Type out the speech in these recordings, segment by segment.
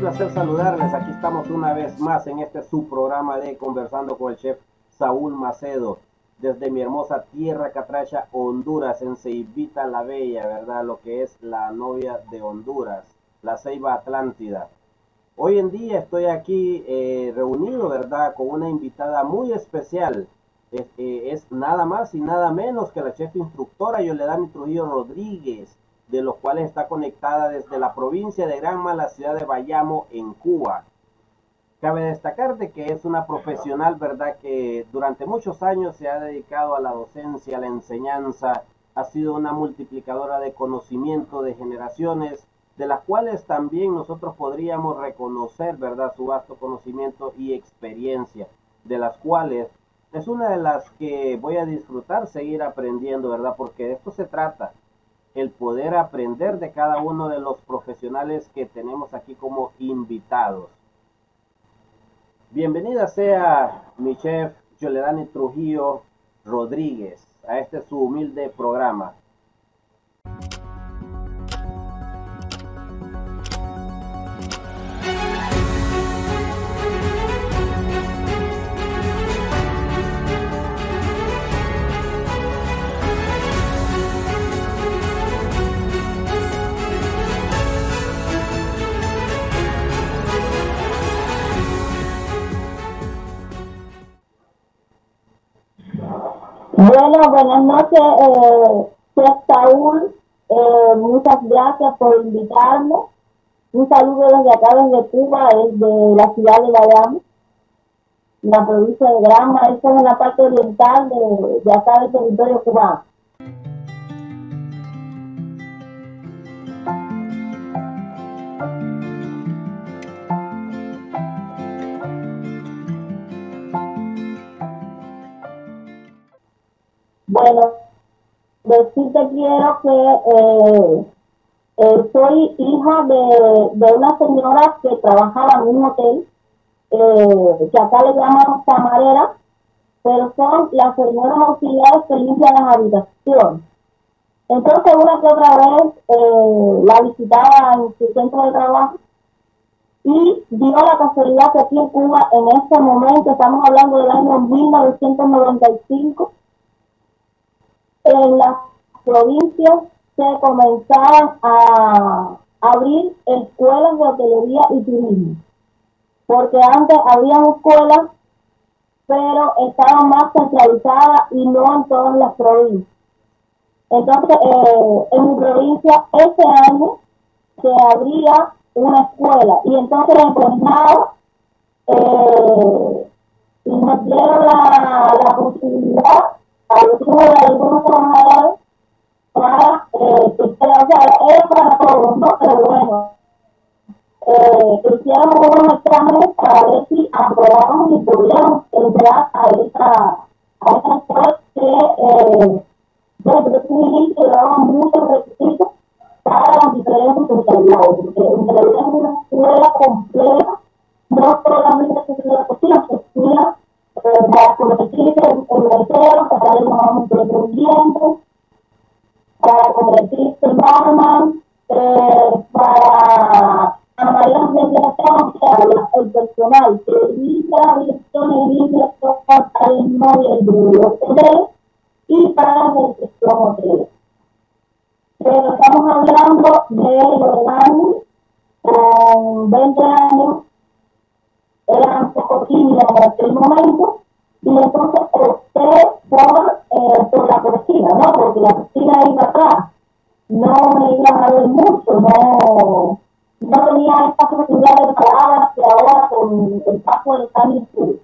placer saludarles. Aquí estamos una vez más en este subprograma de Conversando con el Chef Saúl Macedo, desde mi hermosa tierra catracha, Honduras, en Ceibita la Bella, ¿verdad? Lo que es la novia de Honduras, la Ceiba Atlántida. Hoy en día estoy aquí reunido, ¿verdad?, con una invitada muy especial. Es nada más y nada menos que la chef instructora Yoledani Trujillo Rodríguez, de los cuales está conectada desde la provincia de Granma, la ciudad de Bayamo, en Cuba. Cabe destacar de que es una profesional, ¿verdad?, que durante muchos años se ha dedicado a la docencia, a la enseñanza, ha sido una multiplicadora de conocimiento de generaciones, de las cuales también nosotros podríamos reconocer, ¿verdad?, su vasto conocimiento y experiencia, de las cuales es una de las que voy a disfrutar seguir aprendiendo, ¿verdad?, porque de esto se trata, el poder aprender de cada uno de los profesionales que tenemos aquí como invitados. Bienvenida sea mi chef Yoledani Trujillo Rodríguez a este su humilde programa. Bueno, buenas noches, Chef Saúl. Muchas gracias por invitarme. Un saludo desde acá, desde Cuba, desde la ciudad de Bayamo, la provincia de Granma. Esto es en la parte oriental de acá del territorio cubano. Bueno, decirte quiero que soy hija de una señora que trabajaba en un hotel, que acá le llamamos camarera, pero son las señoras auxiliares que limpian las habitaciones. Entonces, una que otra vez la visitaba en su centro de trabajo y dio la casualidad que aquí en Cuba, en este momento, estamos hablando del año 1995, en las provincias se comenzaban a abrir escuelas de hotelería y turismo, porque antes habían escuelas, pero estaban más centralizadas y no en todas las provincias. Entonces, en mi provincia, ese año se abría una escuela y entonces empezaba y me dieron la posibilidad a los de algunos trabajadores para o sea, era para todos, ¿no? Pero bueno, hicieron unos exámenes para ver si aprobamos y pudiéramos entrar a esa escuela que desde que daban muchos requisitos para las diferentes especialidades, porque en realidad es una escuela completa, no solamente se estudia la cocina, se estudia para convertirse en mesero, para el dependiente, para convertirse en barman, para amarillas de dirección, o sea, el personal que dirige la dirección y limpia el móvil del hotel y para la dirección hotel. Pero estamos hablando de los años, con 20 años, era un poco tímida en aquel momento, y entonces opté por la cocina, ¿no? Porque la cocina iba atrás, no me iba a ver mucho, no tenía esta facilidad de palabras que ahora con el paso del cambio tuve.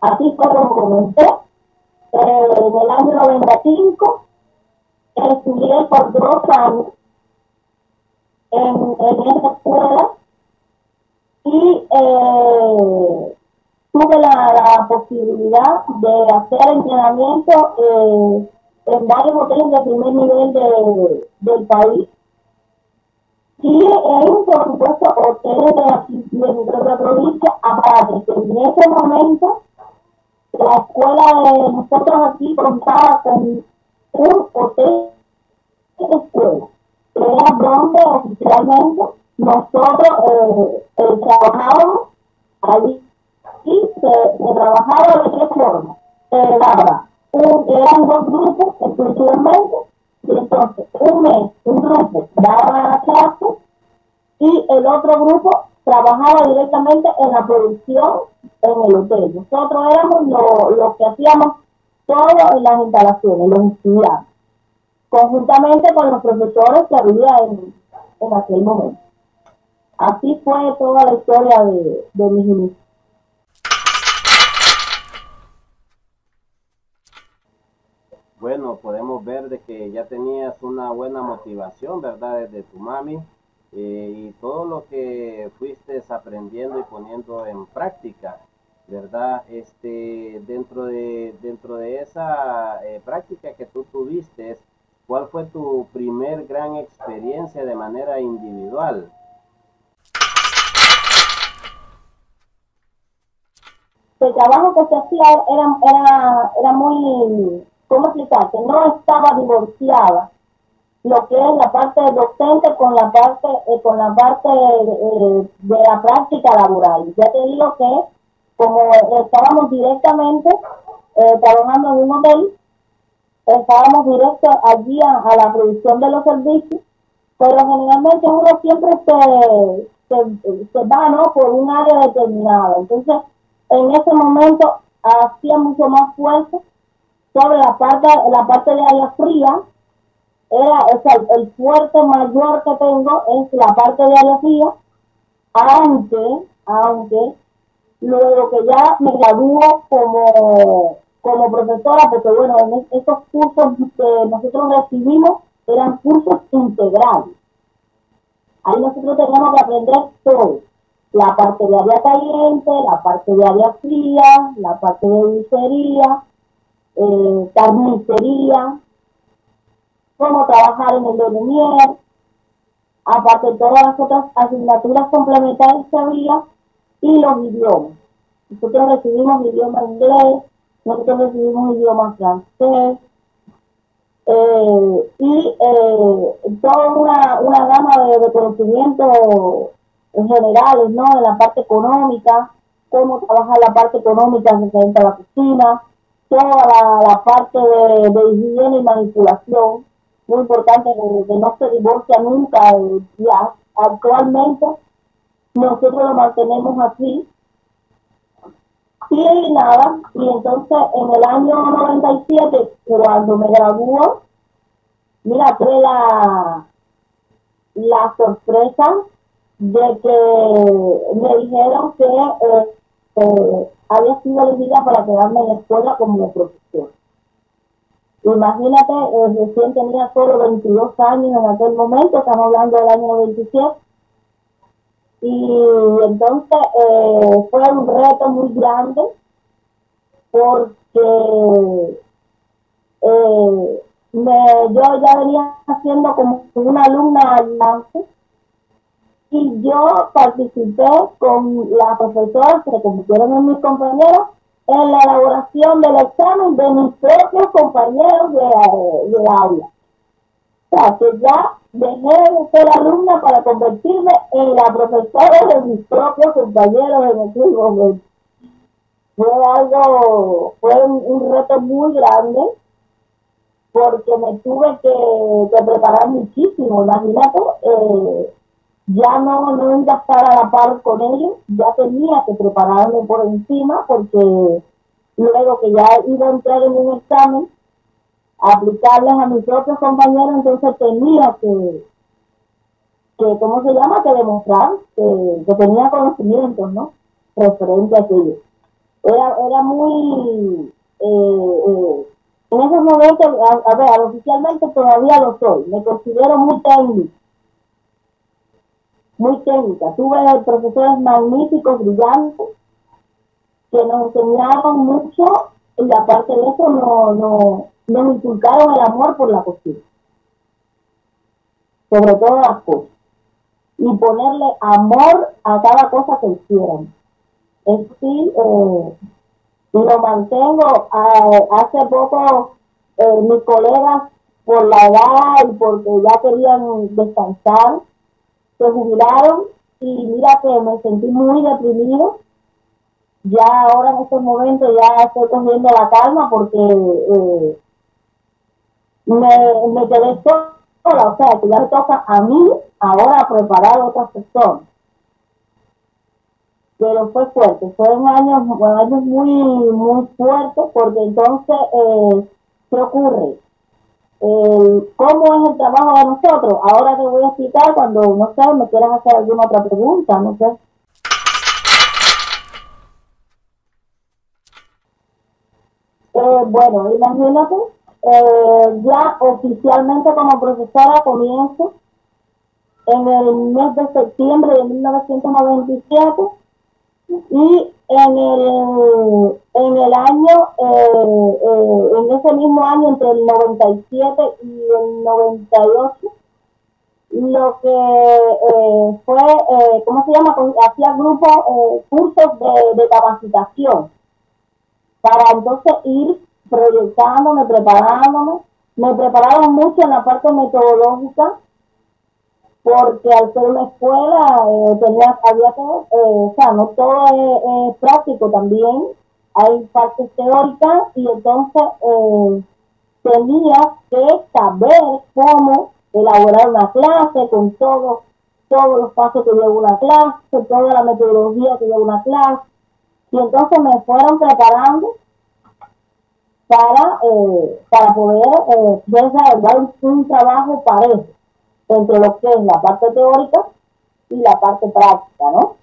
Así fue como comencé. En el año 95 estudié por 2 años en esa escuela y tuve la posibilidad de hacer entrenamiento en varios hoteles de primer nivel del país y por supuesto hoteles de mi propia provincia, aparte que en ese momento la escuela de nosotros aquí contaba con un hotel de escuela, que era donde oficialmente nosotros trabajábamos allí y se trabajaba de qué forma. Eran dos grupos exclusivamente, y entonces un grupo daba la clase y el otro grupo trabajaba directamente en la producción en el hotel. Nosotros éramos los que hacíamos todo en las instalaciones, los estudiantes, conjuntamente con los profesores que había en aquel momento. Así fue toda la historia de mis inicios. Bueno, podemos ver de que ya tenías una buena motivación, ¿verdad? Desde tu mami y todo lo que fuiste aprendiendo y poniendo en práctica, ¿verdad? Dentro de esa práctica que tú tuviste, ¿cuál fue tu primer gran experiencia de manera individual? El trabajo que se hacía era muy, ¿cómo explicarte? No estaba divorciada lo que es la parte docente con la parte de la práctica laboral. Ya te digo que como estábamos directamente trabajando en un hotel, estábamos directos allí a la producción de los servicios, pero generalmente uno siempre se va, ¿no?, por un área determinada. Entonces, en ese momento hacía mucho más fuerza sobre la parte de área fría. O sea, el fuerte mayor que tengo es la parte de área fría, aunque luego que ya me graduó como profesora, porque bueno, en estos cursos que nosotros recibimos eran cursos integrales. Ahí nosotros teníamos que aprender todo. La parte de área caliente, la parte de área fría, la parte de dulcería, carnicería, cómo trabajar en el de Lumière, aparte de todas las otras asignaturas complementarias que había, y los idiomas. Nosotros recibimos idioma inglés, nosotros recibimos idioma francés, y toda una gama de conocimientos generales, ¿no?, en la parte económica, cómo trabajar la parte económica referente a la cocina, toda la parte de higiene y manipulación, muy importante que no se divorcia nunca. Ya actualmente nosotros lo mantenemos así. Y nada, y entonces en el año 97, cuando me graduó, mira, tuve la sorpresa de que me dijeron que había sido elegida para quedarme en la escuela como profesor. Imagínate, recién tenía solo 22 años en aquel momento, estamos hablando del año 97, y entonces fue un reto muy grande porque yo ya venía haciendo como una alumna ayudante y yo participé con la profesora que se convirtieron en mis compañeros en la elaboración del examen de mis propios compañeros de aula. O sea, que ya dejé de ser alumna para convertirme en la profesora de mis propios compañeros en aquel momento. Fue un reto muy grande porque me tuve que preparar muchísimo. Imagínate, ya no iba a estar a la par con ellos, ya tenía que prepararme por encima porque luego que ya iba a entrar en un examen, aplicarles a mis propios compañeros, entonces tenía que ¿cómo se llama?, que demostrar que tenía conocimientos, ¿no?, referente a aquello. Era muy, en esos momentos, a ver, oficialmente todavía lo soy, me considero muy técnica. Tuve profesores magníficos, brillantes, que nos enseñaron mucho, y aparte de eso nos inculcaron el amor por la cocina, sobre todas las cosas, y ponerle amor a cada cosa que hicieran. Eso sí, lo mantengo. Hace poco mis colegas, por la edad y porque ya querían descansar, se jubilaron y mira que me sentí muy deprimido. Ya ahora en estos momentos ya estoy cogiendo la calma porque me quedé sola, o sea que ya me toca a mí ahora preparar a otras personas. Pero fue fuerte, fueron años muy fuertes porque entonces, ¿qué ocurre? ¿Cómo es el trabajo de nosotros? Ahora te voy a explicar cuando, no sé, me quieran hacer alguna otra pregunta, no sé. Bueno, imagínate, ya oficialmente como profesora comienzo en el mes de septiembre de 1997 y en el año, en ese mismo año, entre el 97 y el 98, lo que fue, ¿cómo se llama? Hacía grupos, cursos de capacitación para entonces ir proyectándome, preparándome. Me prepararon mucho en la parte metodológica porque al ser una escuela había que, o sea, no todo es práctico, también hay partes teóricas y entonces tenía que saber cómo elaborar una clase con todos los pasos que lleva una clase, toda la metodología que lleva una clase, y entonces me fueron preparando para poder desarrollar un trabajo parejo entre lo que es la parte teórica y la parte práctica, ¿no?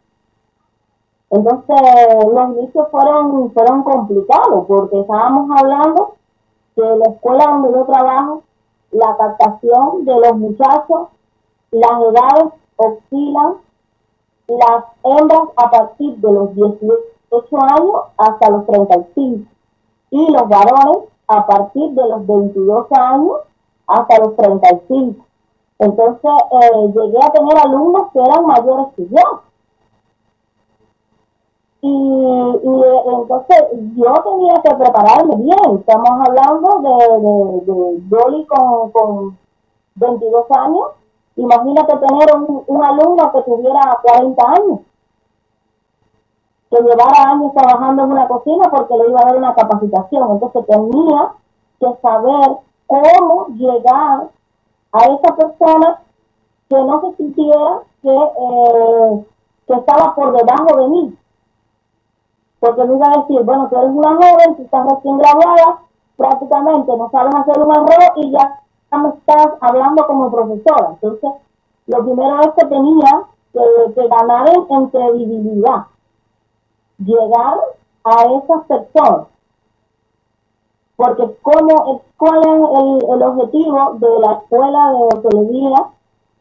Entonces, los inicios fueron complicados porque estábamos hablando que la escuela donde yo trabajo, la captación de los muchachos, las edades oscilan, las hembras a partir de los 18 años hasta los 35 y los varones a partir de los 22 años hasta los 35. Entonces, llegué a tener alumnos que eran mayores que yo. Y entonces yo tenía que prepararme bien. Estamos hablando de Dolly con 22 años. Imagínate tener un alumno que tuviera 40 años, que llevara años trabajando en una cocina porque le iba a dar una capacitación. Entonces tenía que saber cómo llegar a esa persona que no se sintiera que estaba por debajo de mí. Porque me iba a decir, bueno, tú eres una joven, tú estás recién graduada, prácticamente no sabes hacer un arroz y ya me estás hablando como profesora. Entonces, lo primero es que tenía que ganar en credibilidad, llegar a esas personas. Porque ¿cuál es el objetivo de la escuela de hotelería? O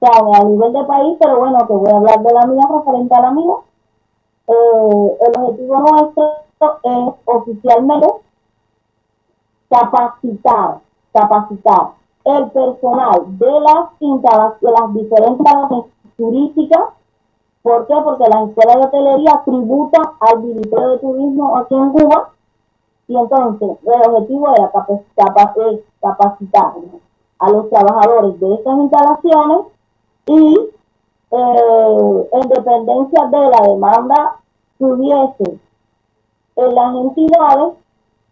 sea, a nivel de país, pero bueno, que voy a hablar de la mía referente a la mía. El objetivo nuestro es oficialmente capacitar el personal de las diferentes turísticas. ¿Por qué? Porque la escuela de hotelería tributa al Ministerio de Turismo aquí en Cuba y entonces el objetivo era capacitar a los trabajadores de estas instalaciones y en dependencia de la demanda que hubiese en las entidades,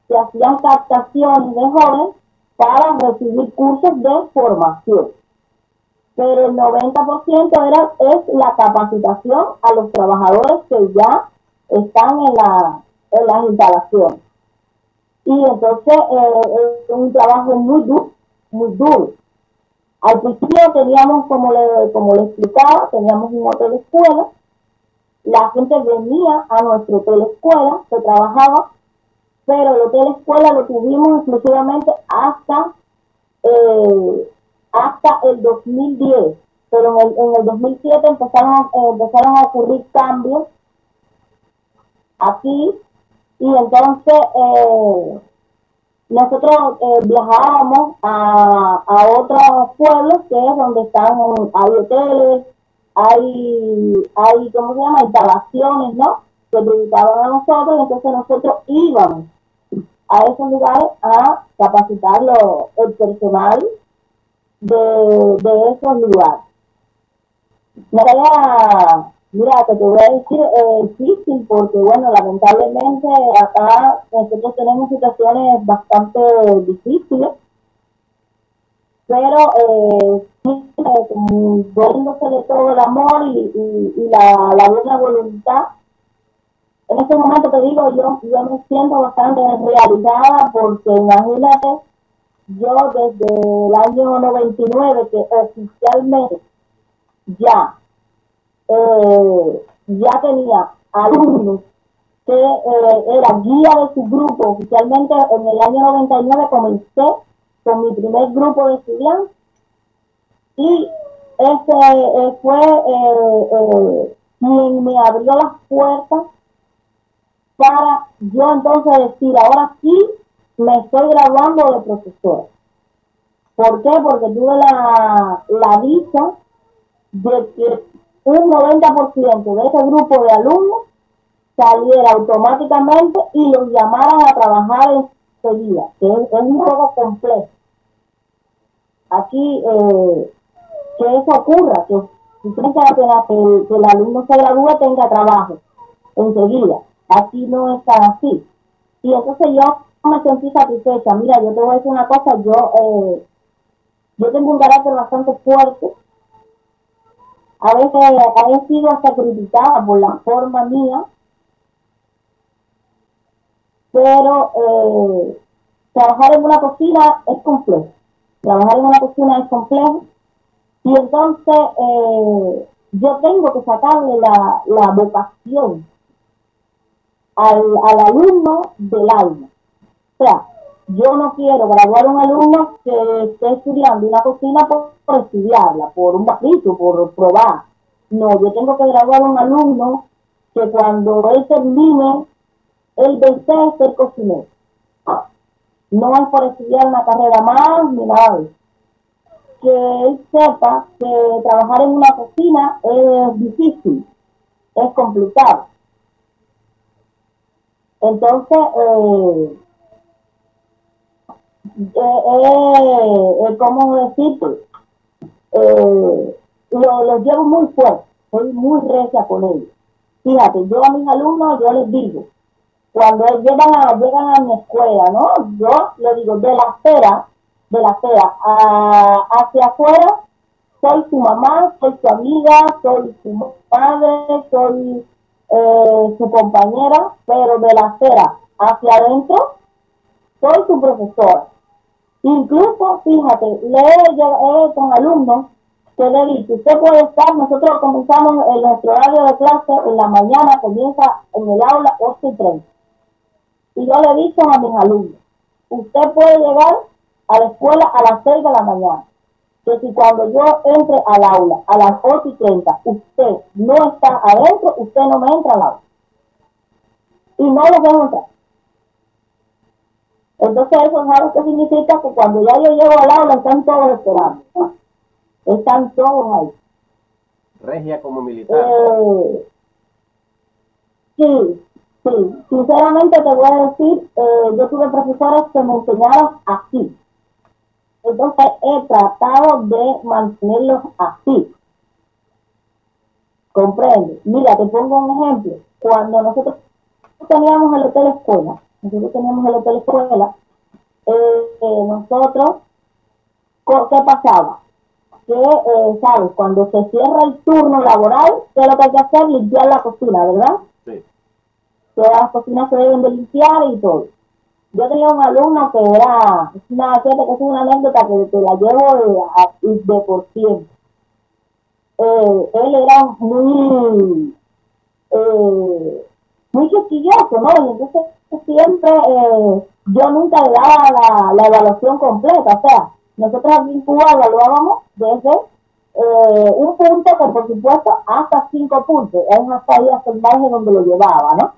se hacían captaciones de jóvenes para recibir cursos de formación. Pero el 90% es la capacitación a los trabajadores que ya están en las instalaciones. Y entonces es un trabajo muy duro. Al principio teníamos, como le explicaba, teníamos un hotel escuela. La gente venía a nuestro hotel escuela, se trabajaba, pero el hotel escuela lo tuvimos exclusivamente hasta el 2010. Pero en el 2007 empezaron a ocurrir cambios aquí y entonces nosotros viajábamos a otros pueblos que es donde hay hoteles, hay ¿cómo se llama? Instalaciones, ¿no? Que dedicaban a nosotros, entonces nosotros íbamos a esos lugares a capacitar el personal de esos lugares. Mira, te voy a decir difícil porque, bueno, lamentablemente acá nosotros tenemos situaciones bastante difíciles, pero dándosele todo el amor y la buena voluntad. En este momento te digo, yo me siento bastante realizada porque imagínate, yo desde el año 99 que oficialmente ya ya tenía alumnos que era guía de su grupo. Oficialmente en el año 99 comencé con mi primer grupo de estudiantes y ese fue quien me abrió las puertas para yo entonces decir, ahora sí me estoy graduando de profesora. ¿Por qué? Porque tuve la dicha de que un 90% de ese grupo de alumnos saliera automáticamente y los llamaran a trabajar enseguida, que es un juego complejo. Aquí, que eso ocurra, que si tienen que el alumno se gradúe tenga trabajo enseguida. Aquí no es tan así. Y entonces yo me sentí satisfecha. Mira, yo te voy a decir una cosa, yo tengo un carácter bastante fuerte. A veces he sido hasta criticada por la forma mía, pero trabajar en una cocina es complejo. Trabajar en una cocina es complejo y entonces yo tengo que sacarle la vocación al alumno del alma. O sea, yo no quiero graduar a un alumno que esté estudiando una cocina por estudiarla, por un capricho, por probar. No, yo tengo que graduar a un alumno que cuando él termine, él desee ser cocinero. No es por estudiar una carrera más ni nada de eso. Que él sepa que trabajar en una cocina es difícil, es complicado. Entonces, ¿cómo decirte? Los llevo muy fuerte, soy muy recia con ellos. Fíjate, yo a mis alumnos, yo les digo, cuando llegan a mi escuela, ¿no? Yo les digo, de la acera hacia afuera, soy su mamá, soy su amiga, soy su madre, soy su compañera, pero de la acera hacia adentro, soy su profesora. Incluso, fíjate, con alumnos que le dice, usted puede estar, nosotros comenzamos en nuestro horario de clase en la mañana, comienza en el aula 8:30. Y yo le he dicho a mis alumnos, usted puede llegar a la escuela a las 6 de la mañana, que si cuando yo entre al aula a las 8:30 usted no está adentro, usted no me entra al aula. Y no lo dejo entrar. Entonces eso es algo que significa que cuando ya yo llego al aula están todos esperando. Están todos ahí. Regia como militar. Sí, sinceramente te voy a decir, yo tuve profesores que me enseñaron así. Entonces he tratado de mantenerlos así. ¿Comprende? Mira, te pongo un ejemplo. Cuando nosotros teníamos el hotel escuela, nosotros, ¿qué pasaba? Que, ¿sabes? Cuando se cierra el turno laboral, ¿qué es lo que hay que hacer? Limpiar la cocina, ¿verdad? Sí. Todas las cocinas se deben de limpiar y todo. Yo tenía un alumno que era, es una anécdota que te la llevo de por siempre. Él era muy chiquilloso, ¿no? Y entonces siempre yo nunca le daba la evaluación completa. O sea, nosotros aquí en Cuba evaluábamos desde un punto que por supuesto hasta 5 puntos. Es una ahí hasta el margen donde lo llevaba, ¿no?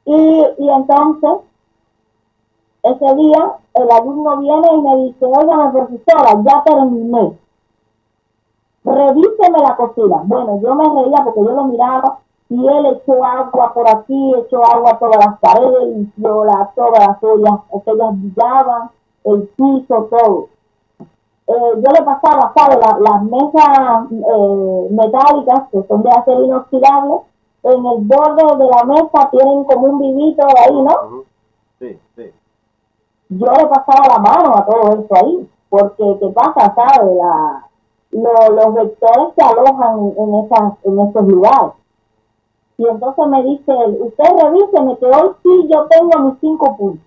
Y entonces, ese día, el alumno viene y me dice, oiga, profesora, ya terminé. Revíseme la cocina. Bueno, yo me reía porque yo lo miraba y él echó agua por aquí, echó agua a todas las paredes, limpió todas las ollas, que ellas brillaban, el piso, todo. yo le pasaba, ¿sabes? Las mesas metálicas, que son de acero inoxidable, en el borde de la mesa tienen como un vivito ahí, ¿no? Sí, sí. Yo le pasaba la mano a todo eso ahí, porque ¿qué pasa, sabes? Los vectores se alojan en esos lugares. Y entonces me dice él, usted revíseme que hoy sí yo tengo mis 5 puntos.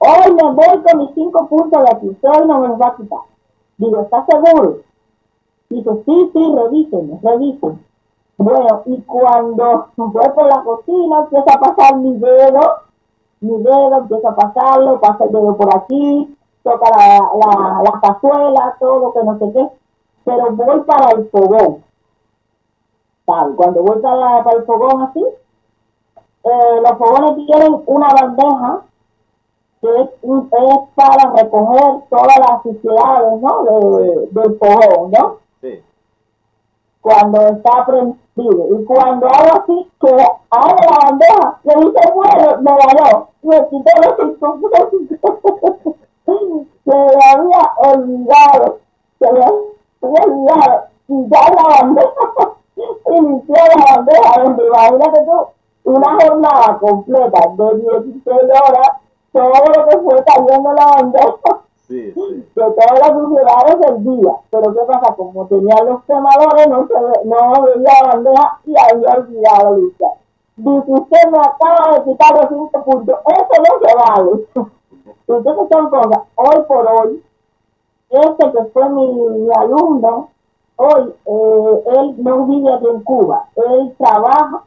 Hoy me voy con mis 5 puntos de aquí, usted hoy no me los va a quitar. Digo, ¿está seguro? Dice, sí, revíseme. Bueno, y cuando voy por la cocina, empieza a pasar mi dedo, empieza a pasarlo, pasa el dedo por aquí, toca la cazuela, todo, que no sé qué, pero voy para el fogón, ¿sabes? Cuando voy para el fogón así, los fogones tienen una bandeja que es para recoger todas las suciedades, ¿no? Del fogón, ¿no? Sí. Cuando está prendido. Y cuando hago así, que abre la bandeja, le dice, bueno, me ganó. Me quitó los 5 puntos. Se me había olvidado. Quitar la bandeja y limpiar la bandeja. Donde imagínate tú, una jornada completa de 16 horas, todo lo que fue cayendo en la bandeja. Sí. De todas las suciedades del día. Pero ¿qué pasa? Como tenía los quemadores, no veía la bandeja y había olvidado limpiar. Dice, usted me acaba de quitar los 5 puntos. Eso no se vale. Entonces son cosas. Hoy por hoy, este que fue mi alumno, hoy él no vive aquí en Cuba. Él trabaja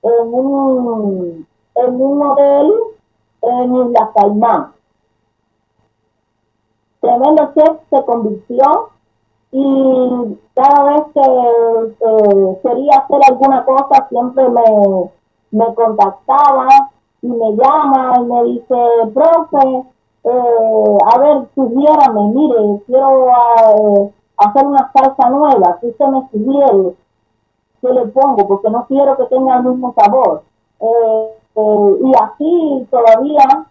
en un hotel en Isla Caimán. Tremendo chef, se convirtió, y cada vez que quería hacer alguna cosa siempre me contactaba y me llama y me dice, profe, a ver, sugiérame, mire, quiero hacer una salsa nueva, ¿qué usted me sugiere? ¿Qué le pongo? Porque no quiero que tenga el mismo sabor. Y así todavía,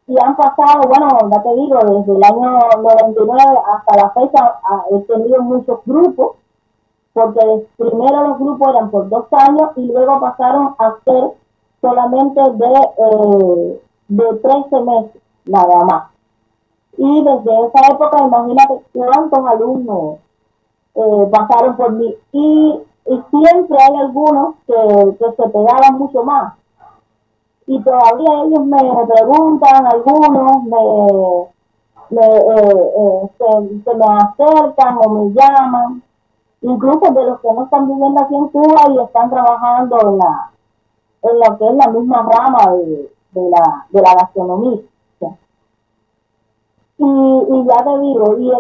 y han pasado, bueno, ya te digo, desde el año 99 hasta la fecha he tenido muchos grupos, porque primero los grupos eran por 2 años y luego pasaron a ser solamente de 13 meses, nada más. Y desde esa época, imagínate cuántos alumnos pasaron por mí. Y siempre hay algunos que se pegaban mucho más. Y todavía ellos me preguntan, algunos se me acercan o me llaman, incluso de los que no están viviendo aquí en Cuba y están trabajando en lo que es la misma rama de la gastronomía. Y ya te digo, y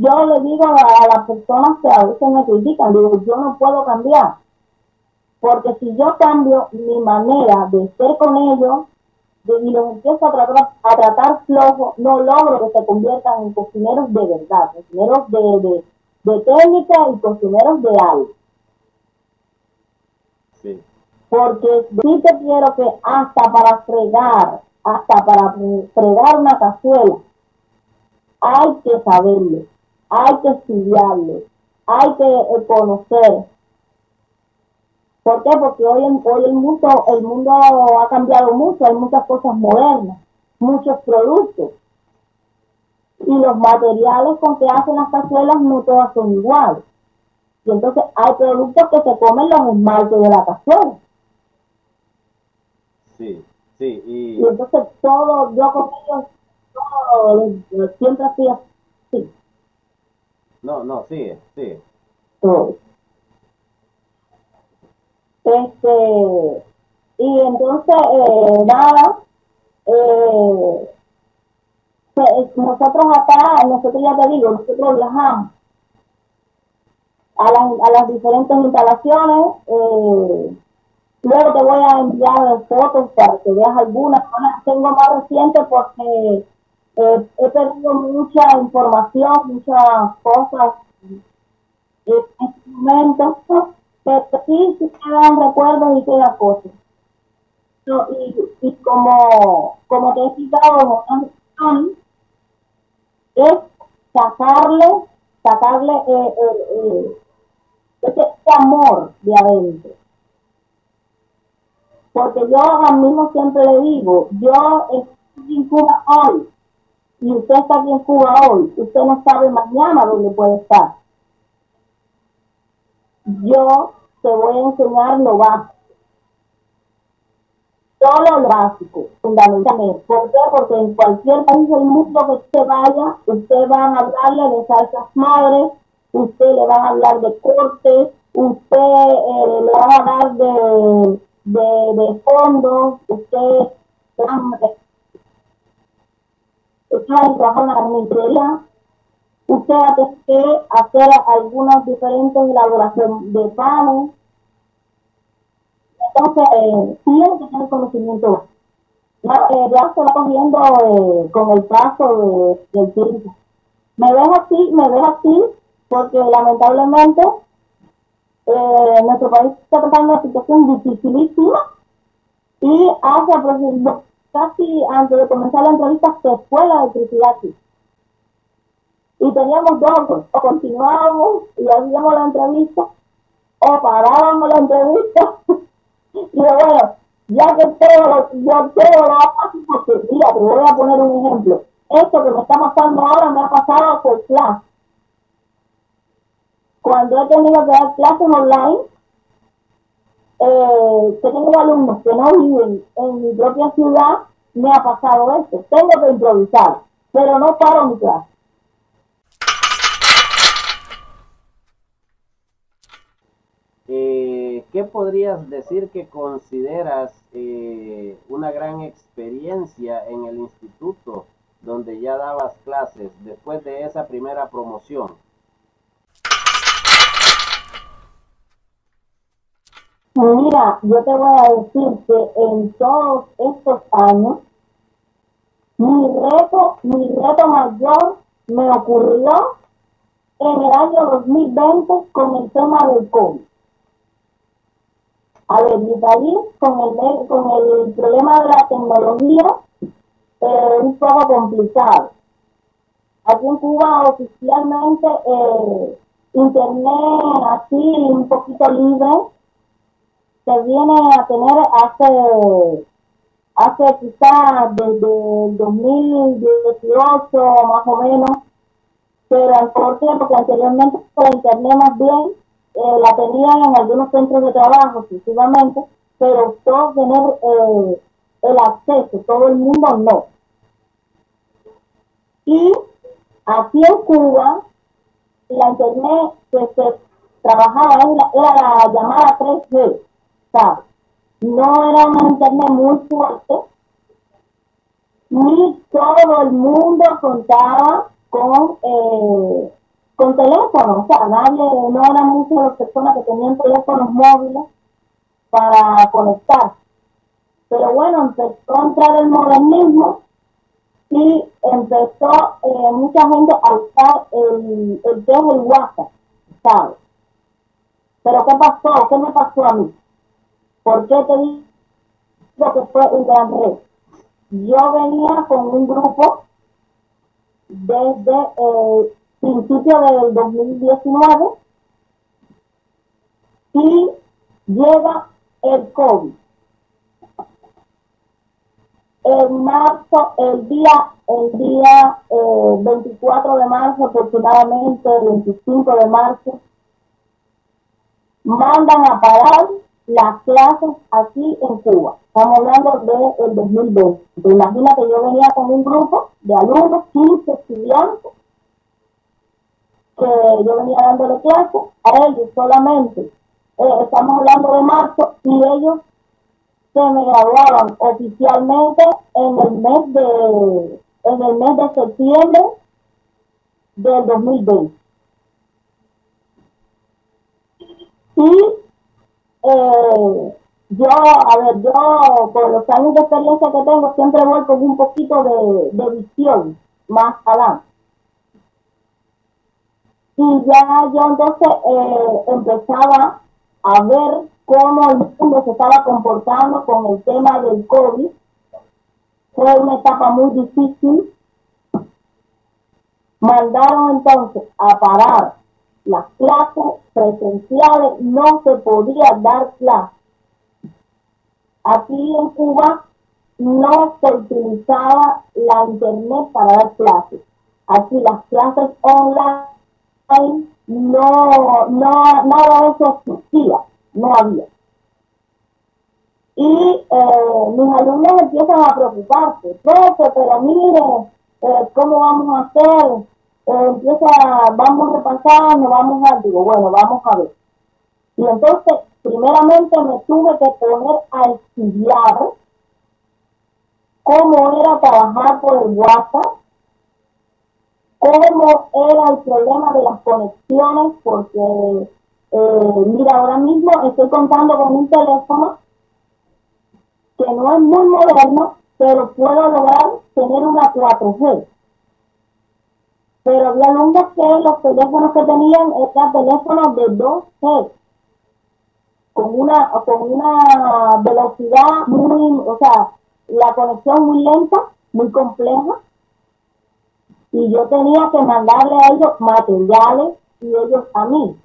yo le digo a las personas que a veces me critican, digo, yo no puedo cambiar, porque si yo cambio mi manera de ser con ellos y los empiezo a tratar flojo, no logro que se conviertan en cocineros de verdad, cocineros de técnica y cocineros de algo. Sí. Porque sí te quiero que hasta para fregar una cazuela, hay que saberlo, hay que estudiarlo, hay que conocer. ¿Por qué? Porque hoy el mundo ha cambiado mucho, hay muchas cosas modernas, muchos productos. Y los materiales con que hacen las cazuelas no todas son iguales. Y entonces hay productos que se comen los esmaltes de la cazuela. Sí. Y entonces todo, yo con ellos, siempre así así. No, sigue. Todo. Y entonces, nada, nosotros ya te digo, nosotros viajamos a las diferentes instalaciones. Luego te voy a enviar fotos para que veas algunas. Ahora tengo más reciente porque he perdido mucha información, muchas cosas en este momento, pero sí quedan recuerdos y quedan cosas. Y como te he explicado, es sacarle ese amor de adentro. Porque yo ahora mismo siempre le digo, yo estoy en Cuba hoy, y usted está aquí en Cuba hoy, usted no sabe mañana dónde puede estar. Yo te voy a enseñar lo básico, solo lo básico, fundamentalmente. ¿Por qué? Porque en cualquier país del mundo que usted vaya, usted va a hablarle de salsas madres, usted le va a hablar de cortes, usted le va a hablar de fondos, usted trabaja en la carnicería, usted va a tener que hacer algunas diferentes elaboraciones de panes. Entonces, tiene que tener conocimiento. Ya se va cogiendo con el paso del tiempo. Me ves así, porque lamentablemente nuestro país está pasando una situación dificilísima y casi antes de comenzar la entrevista se fue la electricidad aquí. Y teníamos dos, o continuábamos y hacíamos la entrevista, o parábamos la entrevista. Y bueno, ya que yo todo lo hago, porque mira, te voy a poner un ejemplo. Esto que me está pasando ahora me ha pasado por clase. Cuando he tenido que dar clases online, que tengo alumnos que no viven en mi propia ciudad, me ha pasado esto. Tengo que improvisar, pero no paro mi clase. ¿Qué podrías decir que consideras una gran experiencia en el instituto donde ya dabas clases después de esa primera promoción? Mira, yo te voy a decir que en todos estos años, mi reto mayor me ocurrió en el año 2020 con el tema del COVID. A ver, mi país con el problema de la tecnología un poco complicado. Aquí en Cuba oficialmente internet así un poquito libre se viene a tener hace quizás desde el 2018 más o menos, pero ¿por qué? Porque anteriormente la internet más bien la tenían en algunos centros de trabajo exclusivamente, pero todos tener el acceso, todo el mundo no. Y aquí en Cuba, la internet que se trabajaba era la llamada 3G, ¿sabes? No era una internet muy fuerte, ni todo el mundo contaba con teléfono, o sea, no eran muchas las personas que tenían teléfonos móviles para conectar. Pero bueno, empezó a entrar el modernismo y empezó mucha gente a usar el que es el WhatsApp, ¿sabes? Pero ¿qué pasó? ¿Qué me pasó a mí? ¿Por qué te digo que fue un gran reto? Yo venía con un grupo desde principio del 2019 y llega el COVID. En marzo, el día 24 de marzo, aproximadamente el 25 de marzo, mandan a parar las clases aquí en Cuba. Estamos hablando del 2020. Imagínate, yo venía con un grupo de alumnos, 15 estudiantes, que yo venía dándole clases a ellos solamente. Estamos hablando de marzo y ellos se me graduaban oficialmente en el mes de septiembre del 2020. Y yo con los años de experiencia que tengo siempre voy con un poquito de visión más adelante. Y ya yo entonces empezaba a ver cómo el mundo se estaba comportando con el tema del COVID. Fue una etapa muy difícil. Mandaron entonces a parar las clases presenciales, no se podía dar clases. Aquí en Cuba no se utilizaba la internet para dar clases. Aquí las clases online nada de eso existía, no había. Y mis alumnos empiezan a preocuparse, profe, pero mire, ¿cómo vamos a hacer? Vamos a repasar, no vamos a, digo, bueno, vamos a ver. Y entonces, primeramente me tuve que poner a estudiar cómo era trabajar por el WhatsApp, cómo era el problema de las conexiones, porque, mira, ahora mismo estoy contando con un teléfono que no es muy moderno, pero puedo lograr tener una 4G. Pero había alumnos que los teléfonos que tenían eran teléfonos de 2G, con una velocidad muy, o sea, la conexión muy lenta, muy compleja, y yo tenía que mandarle a ellos materiales y ellos a mí.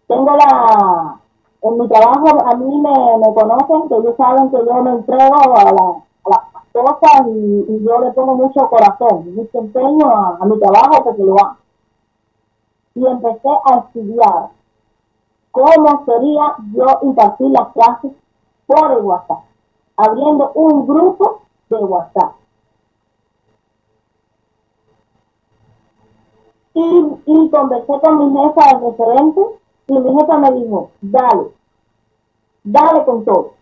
En mi trabajo a mí me conocen, que ellos saben que yo me entrego a las cosas y yo le pongo mucho corazón, mucho empeño a mi trabajo porque lo hago. Y empecé a estudiar cómo sería yo impartir las clases por el WhatsApp, abriendo un grupo de WhatsApp. Y conversé con mi jefa de referente y mi jefa me dijo, dale con todo.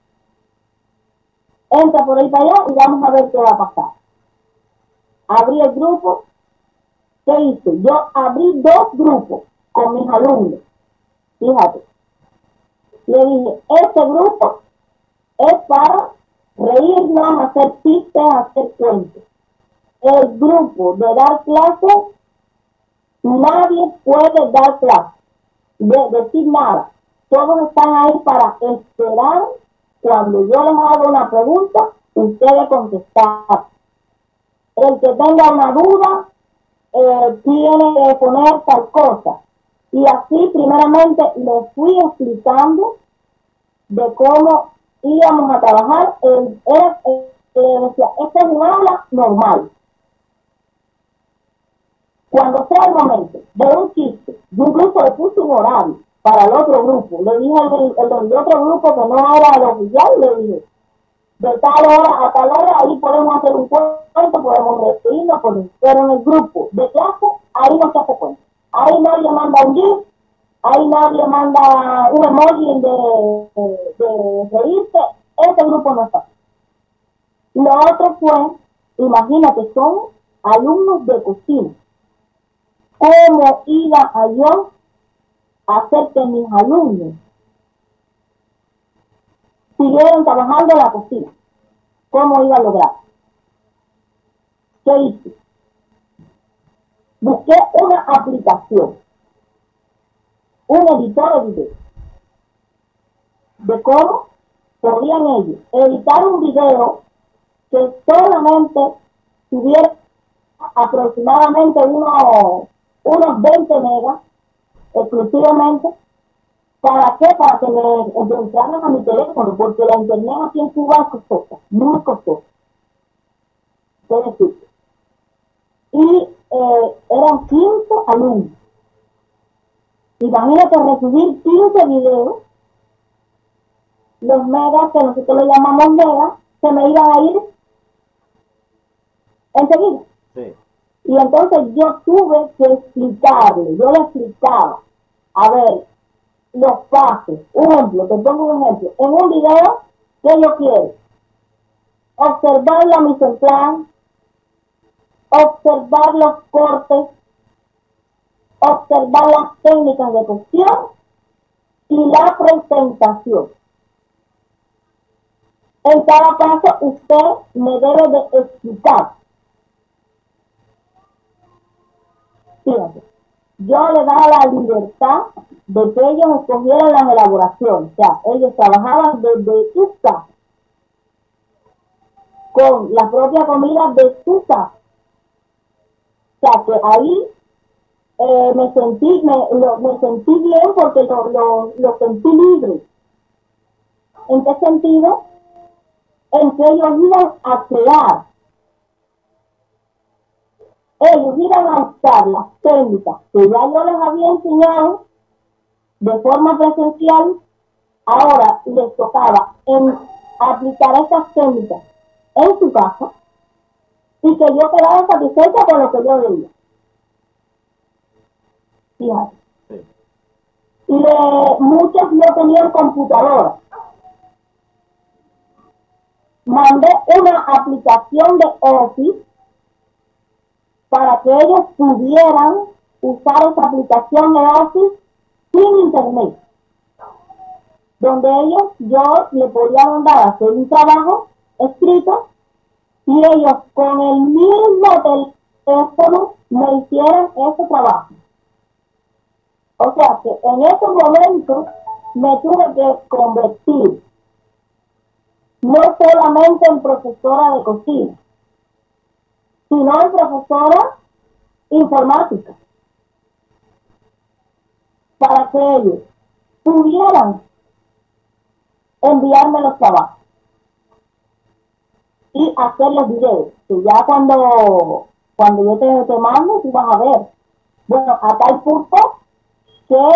Entra por ahí para allá y vamos a ver qué va a pasar. Abrí el grupo. ¿Qué hice? Yo abrí 2 grupos con mis alumnos. Fíjate. Le dije, este grupo es para reírnos, hacer chistes, hacer cuentos. El grupo de dar clases, nadie puede dar clases, decir nada. Todos están ahí para esperar. Cuando yo les hago una pregunta, ustedes contestar. El que tenga una duda, tiene que poner tal cosa. Y así, primeramente, les fui explicando de cómo íbamos a trabajar. Decía, esta es una aula normal. Cuando sea el momento de un chiste, de un grupo le puse un horario para el otro grupo. Le dije al otro grupo que no era el oficial, le dije, de tal hora a tal hora, ahí podemos hacer un cuento, podemos reírnos, pero en el grupo de clase, ahí no se hace cuento. Ahí nadie manda un GIF, ahí nadie manda un emoji de reírse, ese grupo no está. Lo otro fue, imagínate, son alumnos de cocina. ¿Cómo iba a yo hacer que mis alumnos siguieran trabajando en la cocina? ¿Cómo iba a lograr? ¿Qué hice? Busqué una aplicación, un editor de video, de cómo podían ellos editar un video que solamente tuviera aproximadamente unos 20 megas exclusivamente. ¿Para qué? Para que me entraran a mi teléfono, porque la internet aquí en Cuba es costosa, muy costosa. Es decir, y eran 15 alumnos. Imagínate recibir 15 videos, los megas, que nosotros le llamamos megas, se me iban a ir enseguida. Sí. Y entonces yo tuve que explicarle, yo le explicaba, a ver, los pasos. Un ejemplo, te pongo un ejemplo. En un video, ¿qué yo quiero? Observar la mise en plan, observar los cortes, observar las técnicas de cocción y la presentación. En cada paso usted me debe de explicar. Fíjate, yo le daba la libertad de que ellos escogieran las elaboraciones. O sea, ellos trabajaban desde su casa, con la propia comida de su casa. sea, que ahí me sentí bien porque lo sentí libre. ¿En qué sentido? En que ellos iban a crear, ellos iban a usar las técnicas que ya yo les había enseñado de forma presencial. Ahora les tocaba en aplicar esas técnicas en su casa y que yo quedara satisfecha con lo que yo veía. Fíjate. Sí. Y muchos no tenían computadora. Mandé una aplicación de Office para que ellos pudieran usar esa aplicación de Office sin internet, donde yo le podía mandar a hacer un trabajo escrito y ellos con el mismo teléfono me hicieran ese trabajo. O sea que en ese momento me tuve que convertir no solamente en profesora de cocina, sino en profesora informática, para que ellos pudieran enviarme los trabajos y hacer los videos, que ya cuando yo te mando, tú vas a ver. Bueno, a tal punto que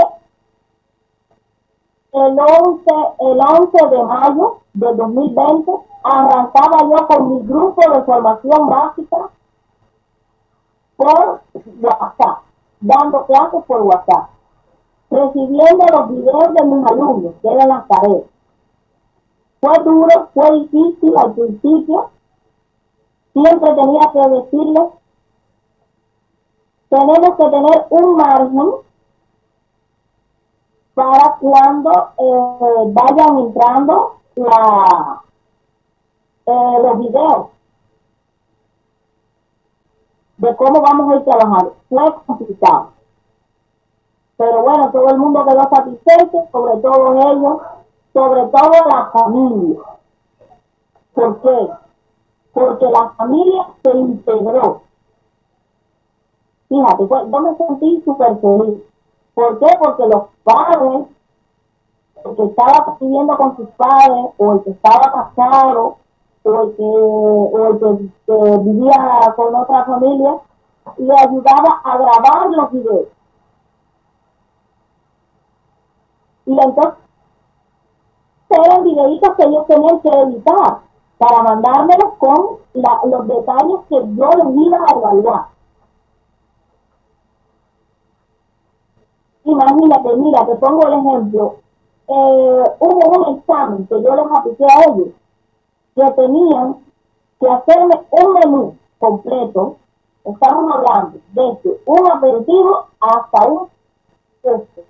el 11 de mayo del 2020 arrancaba yo con mi grupo de formación básica por WhatsApp, dando clases por WhatsApp, recibiendo los videos de mis alumnos, que eran las tareas. Fue duro, fue difícil al principio. Siempre tenía que decirles, tenemos que tener un margen para cuando vayan entrando los videos de cómo vamos a ir trabajando. Fue complicado. Pero bueno, todo el mundo quedó satisfecho, sobre todo ellos, sobre todo la familia. ¿Por qué? Porque la familia se integró. Fíjate, yo me sentí súper feliz. ¿Por qué? Porque los padres, el que estaba viviendo con sus padres, o el que estaba casado, o el que vivía con otra familia, le ayudaba a grabar los videos. Y entonces eran videitos que ellos tenían que editar para mandármelos con los detalles que yo les iba a evaluar. Imagínate, mira, te pongo el ejemplo. Hubo un examen que yo les apliqué a ellos, que tenían que hacerme un menú completo. Estamos hablando desde un aperitivo hasta un postre.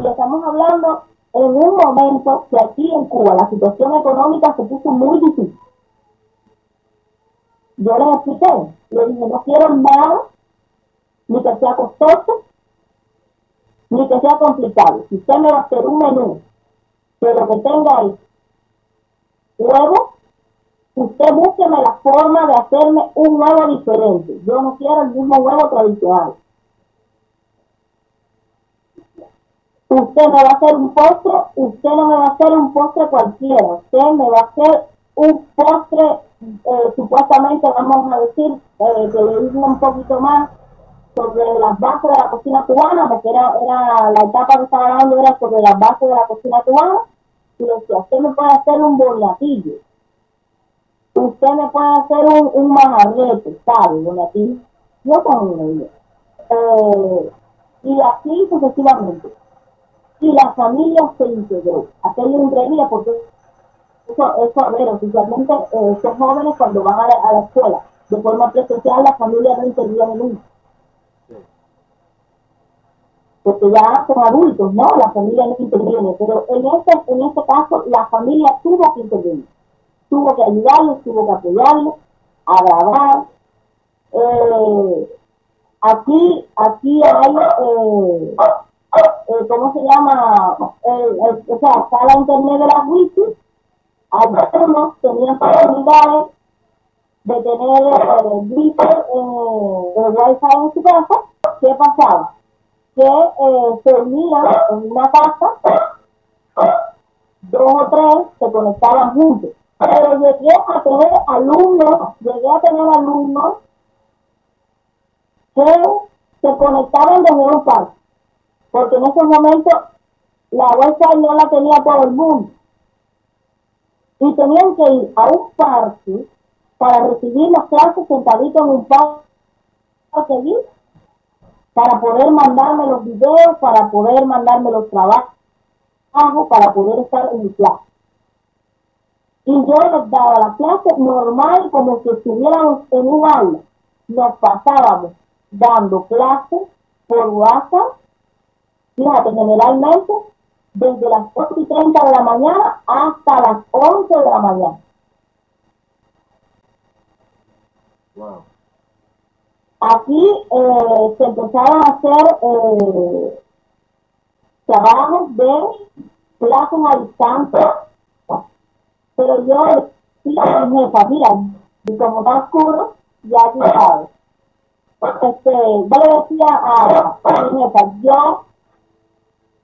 Y estamos hablando en un momento que aquí en Cuba la situación económica se puso muy difícil. Yo les expliqué, les dije, no quiero nada, ni que sea costoso, ni que sea complicado. Si usted me va a hacer un menú, que lo que tenga es huevo, usted búsqueme la forma de hacerme un huevo diferente. Yo no quiero el mismo huevo tradicional. Usted me va a hacer un postre, usted no me va a hacer un postre cualquiera, usted me va a hacer un postre, supuestamente vamos a decir, que le diga un poquito más sobre las bases de la cocina cubana, porque era la etapa que estaba dando era sobre las bases de la cocina cubana, y le decía, usted me puede hacer un boniatillo, usted me puede hacer un majarrete, ¿sabe? Boniatillo, yo con ello. Y así sucesivamente. Y la familia se integró. Aquello increíble porque eso a ver, oficialmente estos jóvenes cuando van a la escuela de forma presencial, la familia no interviene nunca. Porque ya son adultos, ¿no? La familia no interviene, pero en este caso la familia tuvo que intervenir, tuvo que ayudarlos, tuvo que apoyarlos, a grabar. Aquí hay, ¿cómo se llama? O sea, está la internet de las wifi, algunos tenían facilidades de tener gripe de wifi en su casa, ¿qué pasaba? Que se unían en una casa, dos o tres se conectaban juntos. Pero llegué a tener alumnos que se conectaban desde un parque, porque en ese momento la wifi no la tenía todo el mundo. Y tenían que ir a un parque para recibir las clases sentaditos en un parque allí, para poder mandarme los videos, para poder mandarme los trabajos, para poder estar en mi clase. Y yo les daba la clase normal, como si estuviéramos en un aula. Nos pasábamos dando clases por WhatsApp, fíjate, generalmente desde las 8:30 de la mañana hasta las 11 de la mañana. Wow. Aquí se empezaron a hacer trabajos de clases a distancia, pero yo decía a mi jefa, mira, y como está oscuro, ya tú sabes. Yo le decía a mi jefa, yo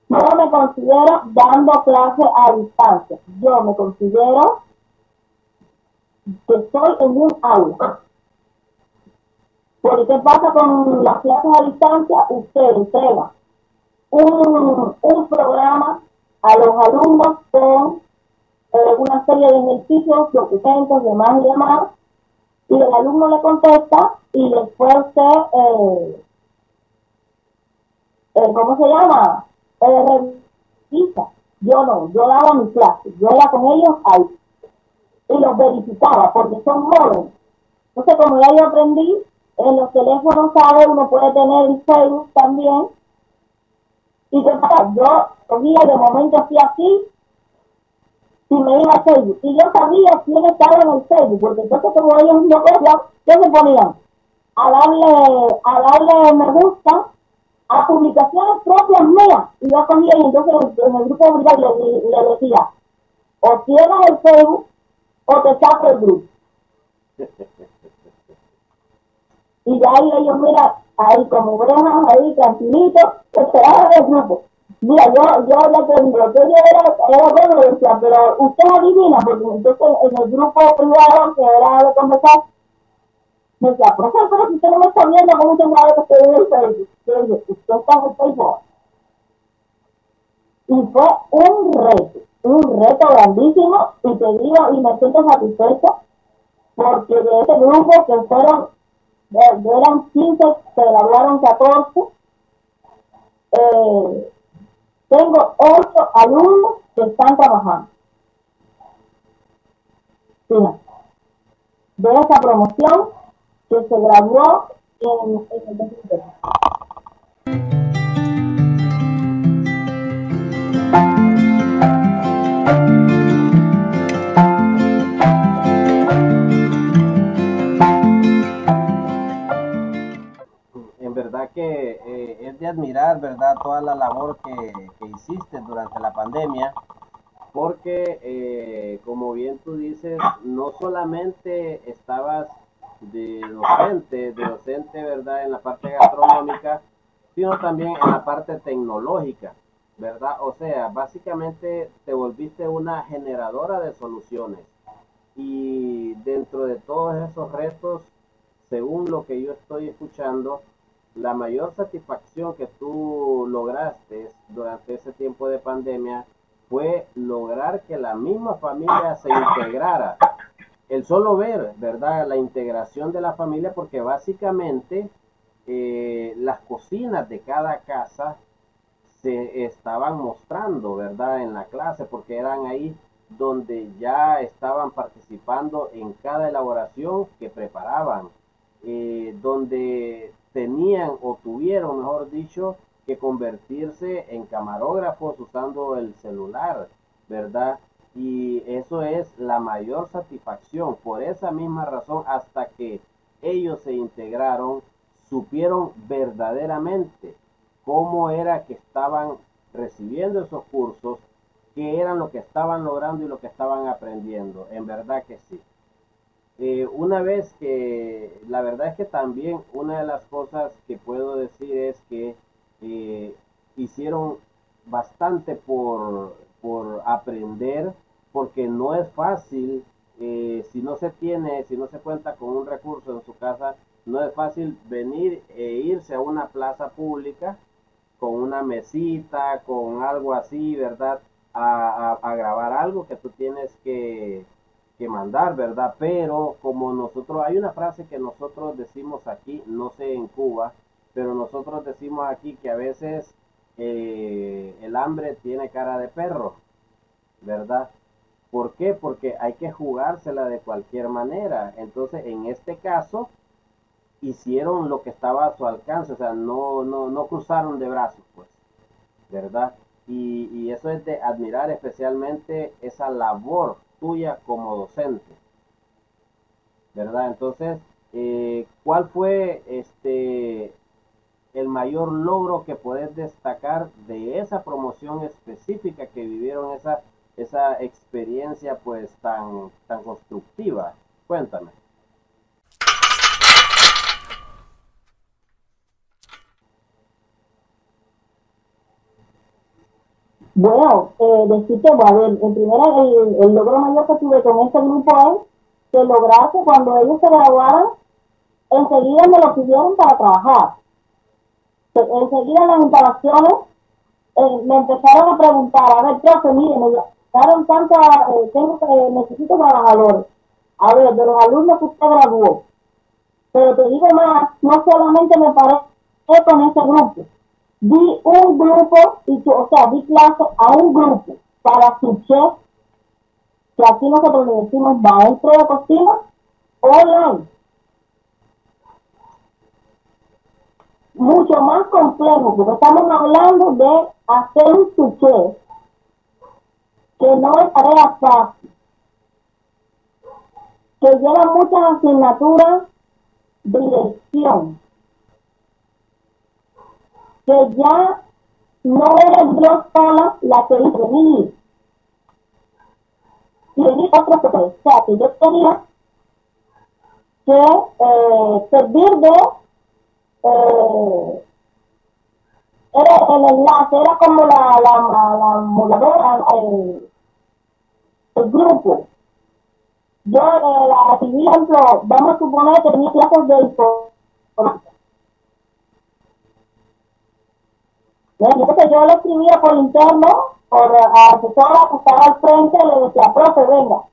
no me considero dando clases a distancia, yo me considero que estoy en un aula. Porque ¿qué pasa con las clases a distancia? Usted entrega un programa a los alumnos con una serie de ejercicios, documentos, demás y demás, y el alumno le contesta y después usted, ¿cómo se llama? Revisa. Yo no, yo daba mi clase, yo era con ellos ahí y los verificaba porque son jóvenes. Entonces, como ya yo aprendí, en los teléfonos, ¿sabe? Uno puede tener el Facebook también. Y qué pasa, yo cogía de momento así aquí y me iba a Facebook. Y yo sabía quién estaba en el Facebook, porque entonces como ellos no conocían, ¿qué se ponían? A darle me gusta a publicaciones propias mías. Y yo cogía y entonces en el grupo le decía, o cierras el Facebook o te saco el grupo. Y de ahí ellos, mira, ahí como bromas, ahí tranquilitos, esperaban el grupo. Mira, yo le digo, que yo era bueno, le decía, pero usted adivina, porque entonces en el grupo privado, que era de conversar, me decía, profesor, pero si usted no me está viendo, ¿cómo usted sabe que estoy en el Facebook? Yo le dije, usted está en el Facebook. Y fue un reto grandísimo, y te digo, y me siento satisfecha, porque de ese grupo que eran 15, se graduaron 14, tengo 8 alumnos que están trabajando. Fíjate, de esa promoción que se graduó en el 2020. En verdad que es de admirar, ¿verdad? Toda la labor que hiciste durante la pandemia, porque como bien tú dices, no solamente estabas de docente, ¿verdad? En la parte gastronómica, sino también en la parte tecnológica, ¿verdad? O sea, básicamente te volviste una generadora de soluciones. Y dentro de todos esos retos, según lo que yo estoy escuchando, la mayor satisfacción que tú lograste durante ese tiempo de pandemia fue lograr que la misma familia se integrara. El solo ver, ¿verdad? La integración de la familia, porque básicamente las cocinas de cada casa se estaban mostrando, ¿verdad? En la clase, porque eran ahí donde ya estaban participando en cada elaboración que preparaban, donde tenían o tuvieron, mejor dicho, que convertirse en camarógrafos usando el celular, ¿verdad? Y eso es la mayor satisfacción. Por esa misma razón, hasta que ellos se integraron, supieron verdaderamente cómo era que estaban recibiendo esos cursos, qué eran lo que estaban logrando y lo que estaban aprendiendo. En verdad que sí. una vez que, la verdad es que también una de las cosas que puedo decir es que eh, hicieron bastante por aprender, porque no es fácil, si no se tiene, si no se cuenta con un recurso en su casa, no es fácil venir e irse a una plaza pública con una mesita, con algo así, ¿verdad? A grabar algo que tú tienes que mandar, ¿verdad? Pero como nosotros, hay una frase que nosotros decimos aquí, no sé en Cuba, pero nosotros decimos aquí que a veces el hambre tiene cara de perro, ¿verdad? ¿Por qué? Porque hay que jugársela de cualquier manera. Entonces, en este caso, hicieron lo que estaba a su alcance, o sea, no cruzaron de brazos, pues, ¿verdad? Y eso es de admirar especialmente esa labor tuya como docente, ¿verdad? Entonces, ¿cuál fue el mayor logro que podés destacar de esa promoción específica que vivieron, esa experiencia pues tan constructiva? Cuéntame. Bueno, decirte, bueno, a ver, en primera, el logro mayor que tuve con este grupo es que lograr que cuando ellos se graduaran, enseguida me lo pidieron para trabajar. Enseguida en las instalaciones me empezaron a preguntar, a ver, profe, mire, me daron tanta, necesito trabajadores. A ver, de los alumnos que usted graduó. Pero te digo más, no solamente me paré con ese grupo, di un grupo, o sea, di clase a un grupo para su chef, que aquí nosotros le decimos maestro de cocina, online, mucho más complejo, porque estamos hablando de hacer un sushi, que no es tarea fácil, que lleva muchas asignaturas de dirección, que ya no eres yo sola la que intervenir, y venir otro que o sea, que yo tenía que servir de era el enlace, era como la moladora, el grupo. Yo la recibí, por ejemplo, vamos a suponer que tenía clases de informática. Entonces yo le escribía por interno, por la asesora que estaba al frente, le decía, profe, venga,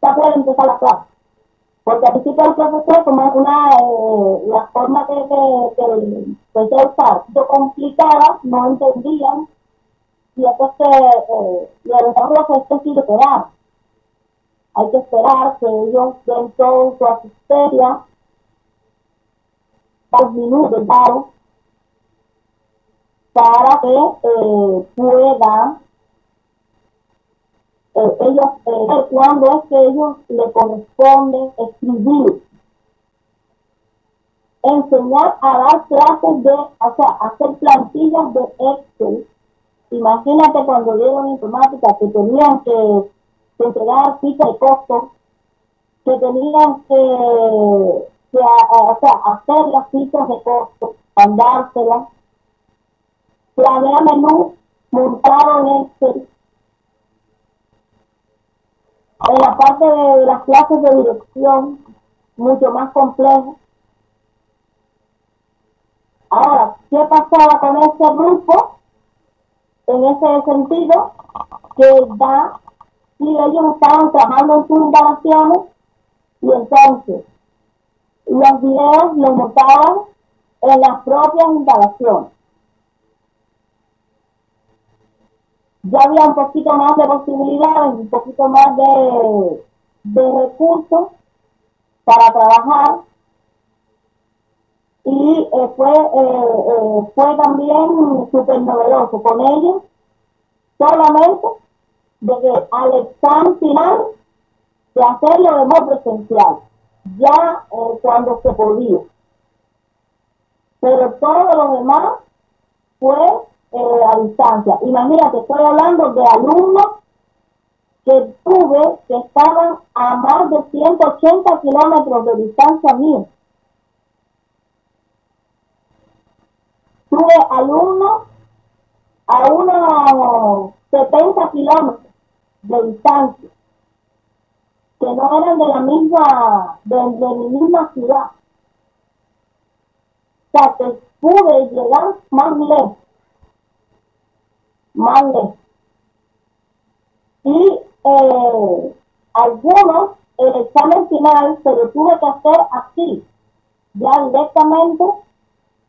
ya puede empezar la clase. Porque al principio el profesor, como es la forma que se usar, yo complicada, no entendían, y entonces le aventábamos este sí que da. Hay que esperar que ellos den toda su asistencia, 2 minutos, claro, para que puedan ellos ver cuándo es que ellos le corresponde escribir, enseñar a dar clases de, o sea, hacer plantillas de Excel. Imagínate cuando dieron informática que tenían que entregar fichas de costos, que tenían o sea, hacer las fichas de costos, mandárselas, planear menú, montado en Excel. En la parte de las clases de dirección, mucho más complejo. Ahora, ¿qué pasaba con ese grupo? En ese sentido, que da, si ellos estaban trabajando en sus instalaciones, y entonces los videos los montaban en las propias instalaciones. Ya había un poquito más de posibilidades, un poquito más de recursos para trabajar, y fue también súper novedoso con ellos, solamente de que al examen final de hacerlo de modo presencial, ya cuando se podía. Pero todo lo demás fue a distancia. Imagínate, estoy hablando de alumnos que tuve que estaban a más de 180 kilómetros de distancia mía. Tuve alumnos a unos 70 kilómetros de distancia, que no eran de mi misma ciudad. O sea, que pude llegar más lejos. Y algunos, el examen final se lo tuve que hacer así, ya directamente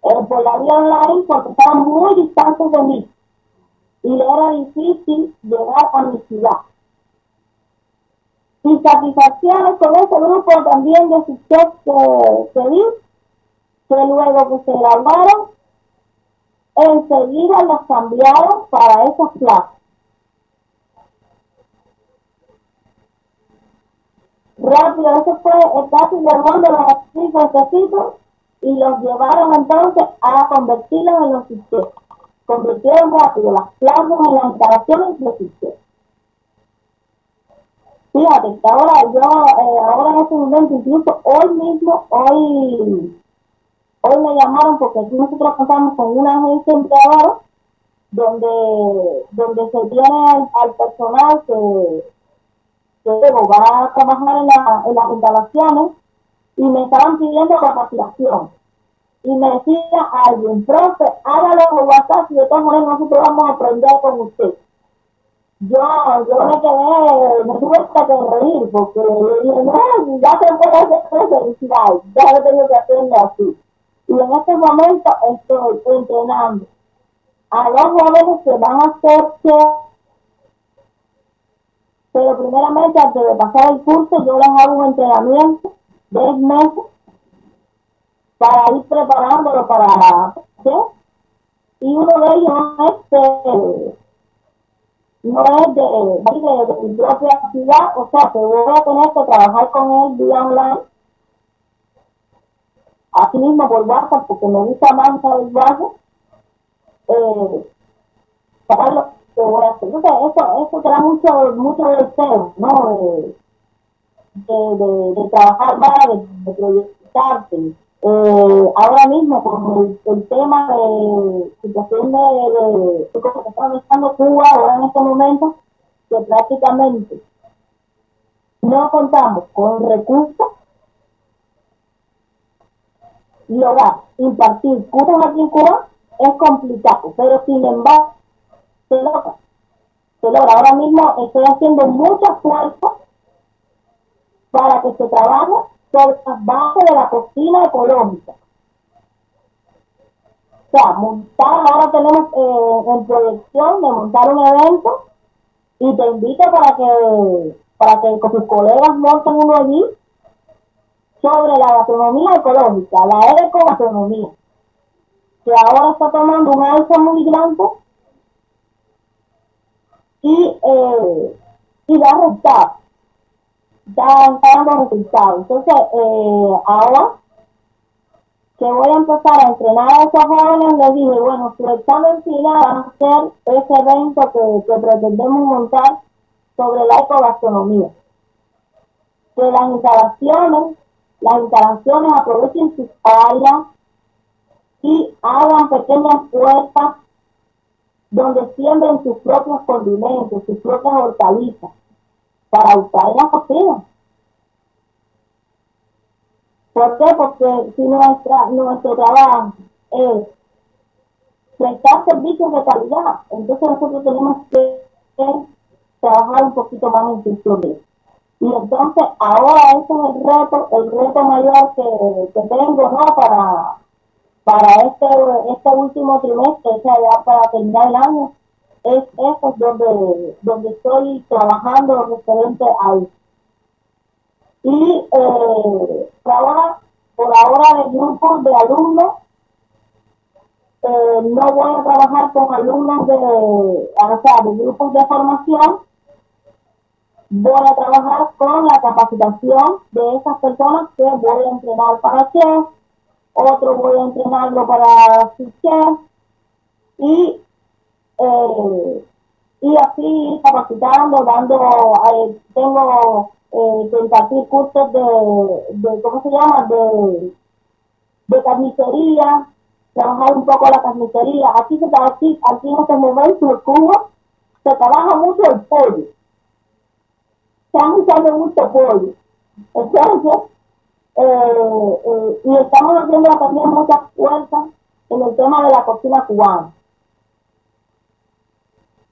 por la vía online, porque estaban muy distantes de mí y le era difícil llegar a mi ciudad. Y satisfacciones con ese grupo también de sucesos que vi, que luego que se graduaron, enseguida las cambiaron para esas plazas. Rápido, eso fue casi llamando los necesitos y los llevaron entonces a convertirlos en los sistemas. Convirtieron rápido las plazas en las instalaciones de sistemas. Fíjate que ahora en este momento, incluso hoy me llamaron porque aquí nosotros contamos con una agencia empleadora donde se tiene al personal que va a trabajar en las instalaciones, y me estaban pidiendo capacitación. Y me decía alguien, profe, hágalo por WhatsApp y de todas maneras nosotros vamos a aprender con usted. Yo me tuve que reír porque dije, no, ya se puede hacer felicidad, ya lo tengo que aprender así. Y en este momento estoy entrenando a los jóvenes que van a hacer pero primeramente antes de pasar el curso yo les hago un entrenamiento de 10 meses para ir preparándolo para ¿sí? Y uno de ellos no es de mi propia ciudad, o sea que voy a tener que trabajar con él vía online, así mismo por WhatsApp, porque me gusta más el WhatsApp, para lo que voy a hacer. Entonces, eso te da mucho deseo, ¿no? De trabajar más, de proyectarte. Ahora mismo con el tema de situación de que está manejando Cuba ahora en este momento, que prácticamente no contamos con recursos, lograr impartir cursos aquí en Cuba es complicado, pero sin embargo se logra. Ahora mismo estoy haciendo mucha fuerza para que se trabaje sobre las bases de la cocina ecológica. O sea, ahora tenemos en proyección de montar un evento, y te invito para que con tus colegas monten uno allí sobre la gastronomía ecológica, la ecogastronomía, que ahora está tomando un alza muy grande y da resultados. Está dando resultados. Entonces, ahora que voy a empezar a entrenar a esos jóvenes, les dije, bueno, su examen final va a ser ese evento que pretendemos montar sobre la ecogastronomía. Que las instalaciones aprovechen sus áreas y hagan pequeñas puertas donde siembren sus propios condimentos, sus propias hortalizas, para usar en la cocina. ¿Por qué? Porque si nuestro trabajo es prestar servicios de calidad, entonces nosotros tenemos que trabajar un poquito más en función de eso. Y entonces ahora ese es el reto mayor que tengo, ¿no? Para este último trimestre, o sea, ya para terminar el año, es eso donde estoy trabajando referente a eso. Y por ahora de grupos de alumnos, no voy a trabajar con alumnos de grupos de formación, voy a trabajar con la capacitación de esas personas que voy a entrenar para chef, otro voy a entrenarlo para chef, y y así ir capacitando, tengo que impartir cursos ¿cómo se llama? De carnicería, trabajar un poco la carnicería. Aquí en este momento en Cuba se trabaja mucho el pollo, están usando mucho pollo. Entonces, y estamos haciendo también muchas fuerzas en el tema de la cocina cubana,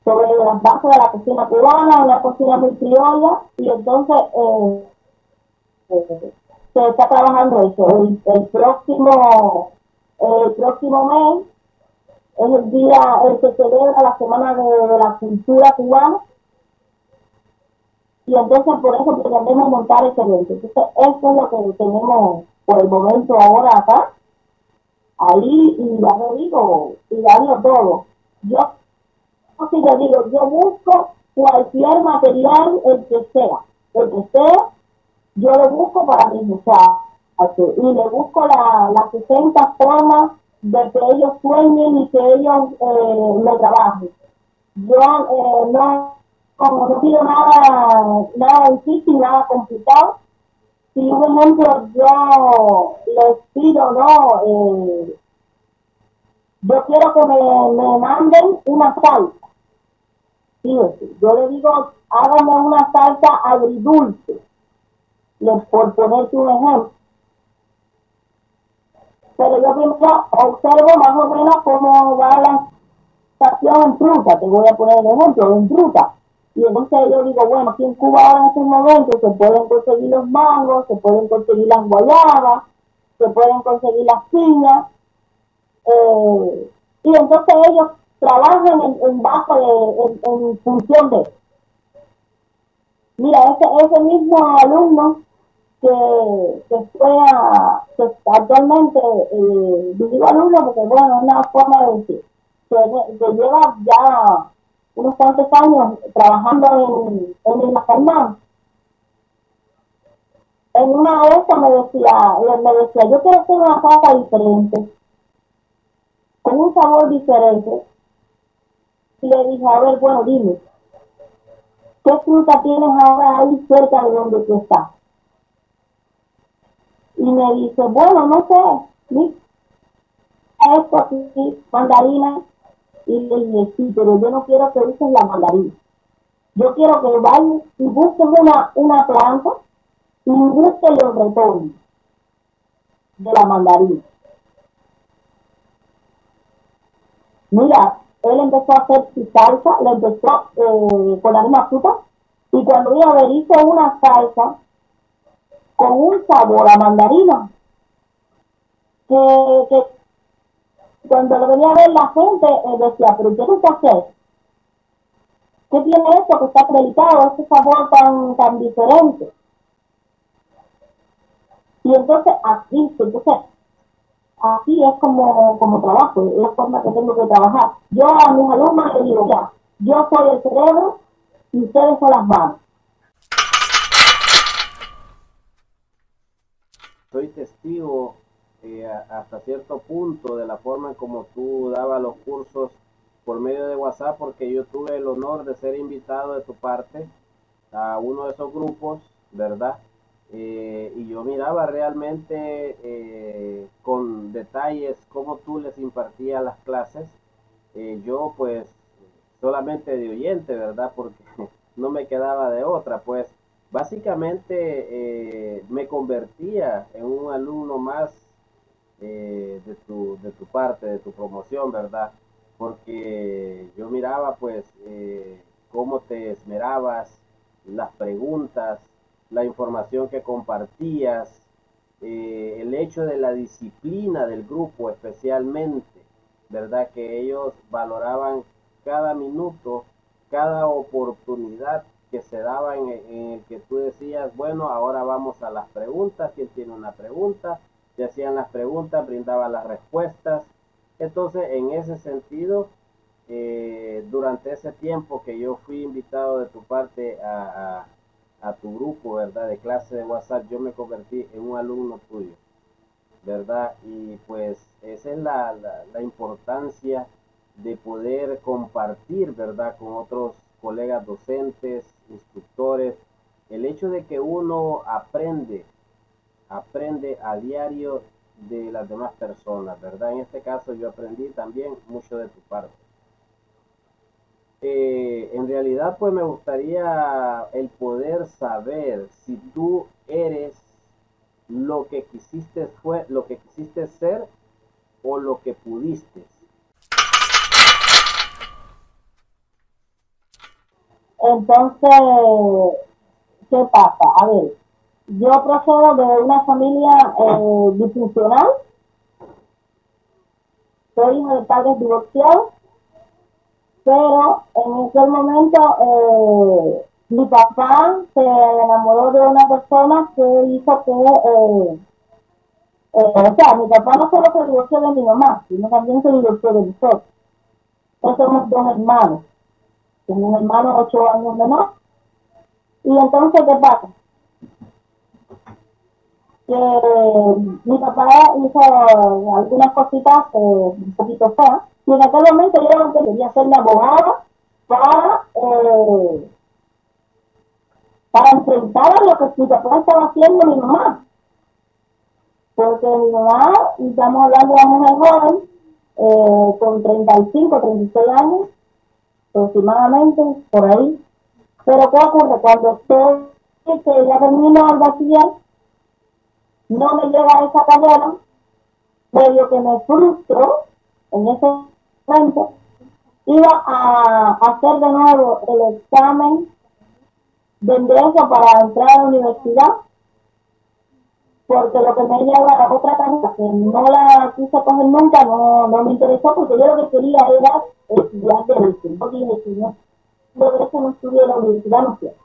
sobre las bases de la cocina cubana, una cocina muy criolla, y entonces se está trabajando eso. El próximo mes es el día el que celebra la Semana de la Cultura Cubana, y entonces por eso pretendemos montar ese evento. Entonces eso es lo que tenemos por el momento ahora acá, ahí, y ya lo digo, y darlo todo. Yo sí le digo, yo busco cualquier material, el que sea, yo lo busco para mis muchachos, y le busco las 60 formas de que ellos sueñen y que ellos lo trabajen. Yo no pido nada difícil, nada complicado. Si un ejemplo yo les pido, ¿no? Yo quiero que me manden una salsa. Fíjense, yo le digo, hágame una salsa agridulce, por ponerte un ejemplo. Pero yo primero observo más o menos cómo va la estación en fruta, te voy a poner el ejemplo, en fruta. Y entonces yo digo, bueno, aquí en Cuba ahora en estos momentos se pueden conseguir los mangos, se pueden conseguir las guayabas, se pueden conseguir las piñas, y entonces ellos trabajan en base en función de eso. Mira, ese mismo alumno que actualmente, digo alumno porque bueno, es una forma de decir, que lleva ya unos cuantos años trabajando en la farmacia. En una de estas me decía, yo quiero hacer una salsa diferente, con un sabor diferente. Y le dije, a ver, bueno, dime, ¿qué fruta tienes ahora ahí cerca de donde tú estás? Y me dice, bueno, no sé, esto aquí, mandarina. Y le dije, sí, pero yo no quiero que uses la mandarina. Yo quiero que vayas y busques una planta y busques los retoños de la mandarina. Mira, él empezó a hacer su salsa, le empezó con la misma fruta, y cuando iba a ver, hizo una salsa con un sabor a mandarina, que cuando lo venía a ver la gente decía, pero ¿qué tú haces? ¿Qué tiene esto que está acreditado, ese sabor tan diferente? Y entonces así es como trabajo, es la forma que tengo que trabajar. Yo a mis alumnos les digo, ya, yo soy el cerebro y ustedes son las manos. Soy testigo hasta cierto punto de la forma en como tú dabas los cursos por medio de WhatsApp, porque yo tuve el honor de ser invitado de tu parte a uno de esos grupos, ¿verdad? Y yo miraba realmente con detalles cómo tú les impartías las clases. Yo pues solamente de oyente, ¿verdad? Porque no me quedaba de otra, pues básicamente me convertía en un alumno más de tu parte, de tu promoción, ¿verdad? Porque yo miraba pues cómo te esmerabas, las preguntas, la información que compartías, el hecho de la disciplina del grupo especialmente, ¿verdad? Que ellos valoraban cada minuto, cada oportunidad que se daba en el que tú decías, bueno, ahora vamos a las preguntas, ¿quién tiene una pregunta? Te hacían las preguntas, brindaba las respuestas. Entonces, en ese sentido, durante ese tiempo que yo fui invitado de tu parte a tu grupo, ¿verdad? De clase de WhatsApp, yo me convertí en un alumno tuyo, ¿verdad? Y pues esa es la importancia de poder compartir, ¿verdad?, con otros colegas docentes, instructores, el hecho de que uno aprende a diario de las demás personas, ¿verdad? En este caso yo aprendí también mucho de tu parte. En realidad, pues me gustaría el poder saber si tú eres lo que quisiste ser o lo que pudiste. Entonces, ¿qué pasa? A ver, yo procedo de una familia disfuncional, soy hijo de padres divorciados, pero en aquel momento mi papá se enamoró de una persona que hizo que, o sea, mi papá no solo se divorció de mi mamá, sino también se divorció de nosotros. Entonces somos dos hermanos, tengo un hermano 8 años menor, y entonces, ¿qué pasa? Que mi papá hizo algunas cositas un poquito feas, y en aquel momento yo quería ser la abogada para enfrentar a lo que mi papá estaba haciendo a mi mamá. Porque mi mamá, estamos hablando de una mujer joven, con 35, 36 años, aproximadamente, por ahí. Pero ¿qué ocurre? Cuando estoy, que ya termino el bachiller, no me llega a esa carrera, medio que me frustro en ese momento, iba a hacer de nuevo el examen de ingreso para entrar a la universidad, porque lo que me lleva a otra carrera que no la quise coger nunca, no me interesó, porque yo lo que quería era estudiar derecho. Yo dije, si no, derecho no estudié en la universidad, no quiero.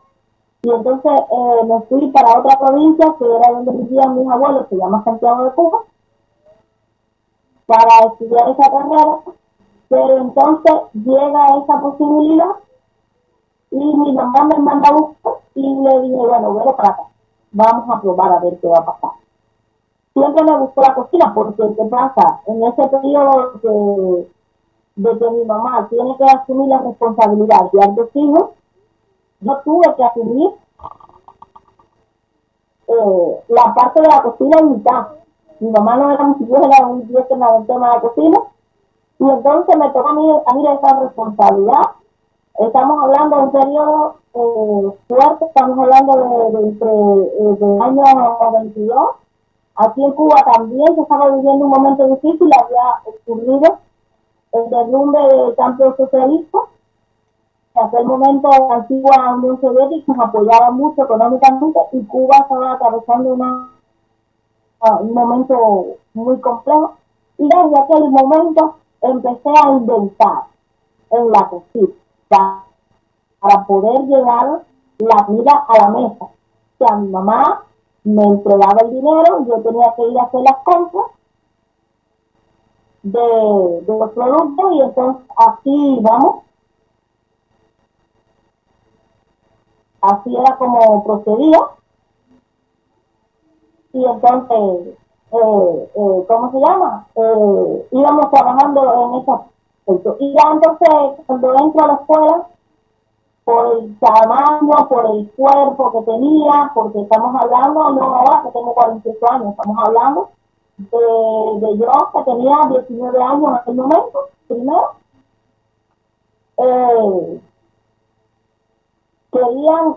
Y entonces me fui para otra provincia, que era donde vivían mis abuelos, se llama Santiago de Cuba, para estudiar esa carrera, pero entonces llega esa posibilidad y mi mamá me manda a buscar y le dije, bueno, vuelvo para acá, vamos a probar a ver qué va a pasar. Siempre me gustó la cocina, porque ¿qué pasa? En ese periodo de que mi mamá tiene que asumir la responsabilidad de criar 2 hijos, yo tuve que asumir la parte de la cocina en mi casa. Mi mamá no era muy buena, muy bien en el tema de la cocina, y entonces me tocó a mí esa responsabilidad. Estamos hablando de un periodo fuerte, estamos hablando del año 92. Aquí en Cuba también se estaba viviendo un momento difícil, había ocurrido el derrumbe del campo socialista. En aquel momento la antigua Unión Soviética nos apoyaba mucho económicamente y Cuba estaba atravesando un momento muy complejo. Y desde aquel momento empecé a inventar en la cocina para poder llevar la comida a la mesa. O sea, mi mamá me entregaba el dinero, yo tenía que ir a hacer las compras de los productos, y entonces así vamos, así era como procedía. Y entonces, ¿cómo se llama? Íbamos trabajando en ese aspecto. Y ya entonces, cuando entro a la escuela, por el tamaño, por el cuerpo que tenía, porque estamos hablando, no ahora que tengo 48 años, estamos hablando de yo que tenía 19 años en aquel momento, primero, querían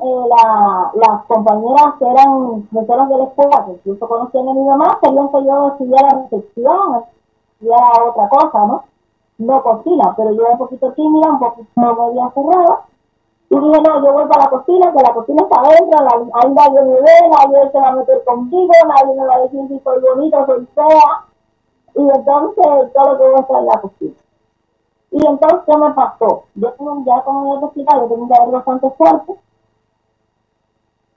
las compañeras que eran profesoras de la escuela, que incluso conocían a mi mamá, querían que yo estudiara recepción, estudiara otra cosa, ¿no? No cocina, pero yo era un poquito tímida, un poquito media cerrada. Y dije, no, yo voy para la cocina, que la cocina está adentro, ahí nadie me ve, nadie se va a meter conmigo, nadie me va a decir si soy bonito, soy fea. Y entonces todo lo que voy a hacer en la cocina. Y entonces, ¿qué me pasó? Yo tengo, ya como ya te explicaba, yo tengo un diabetes bastante fuerte.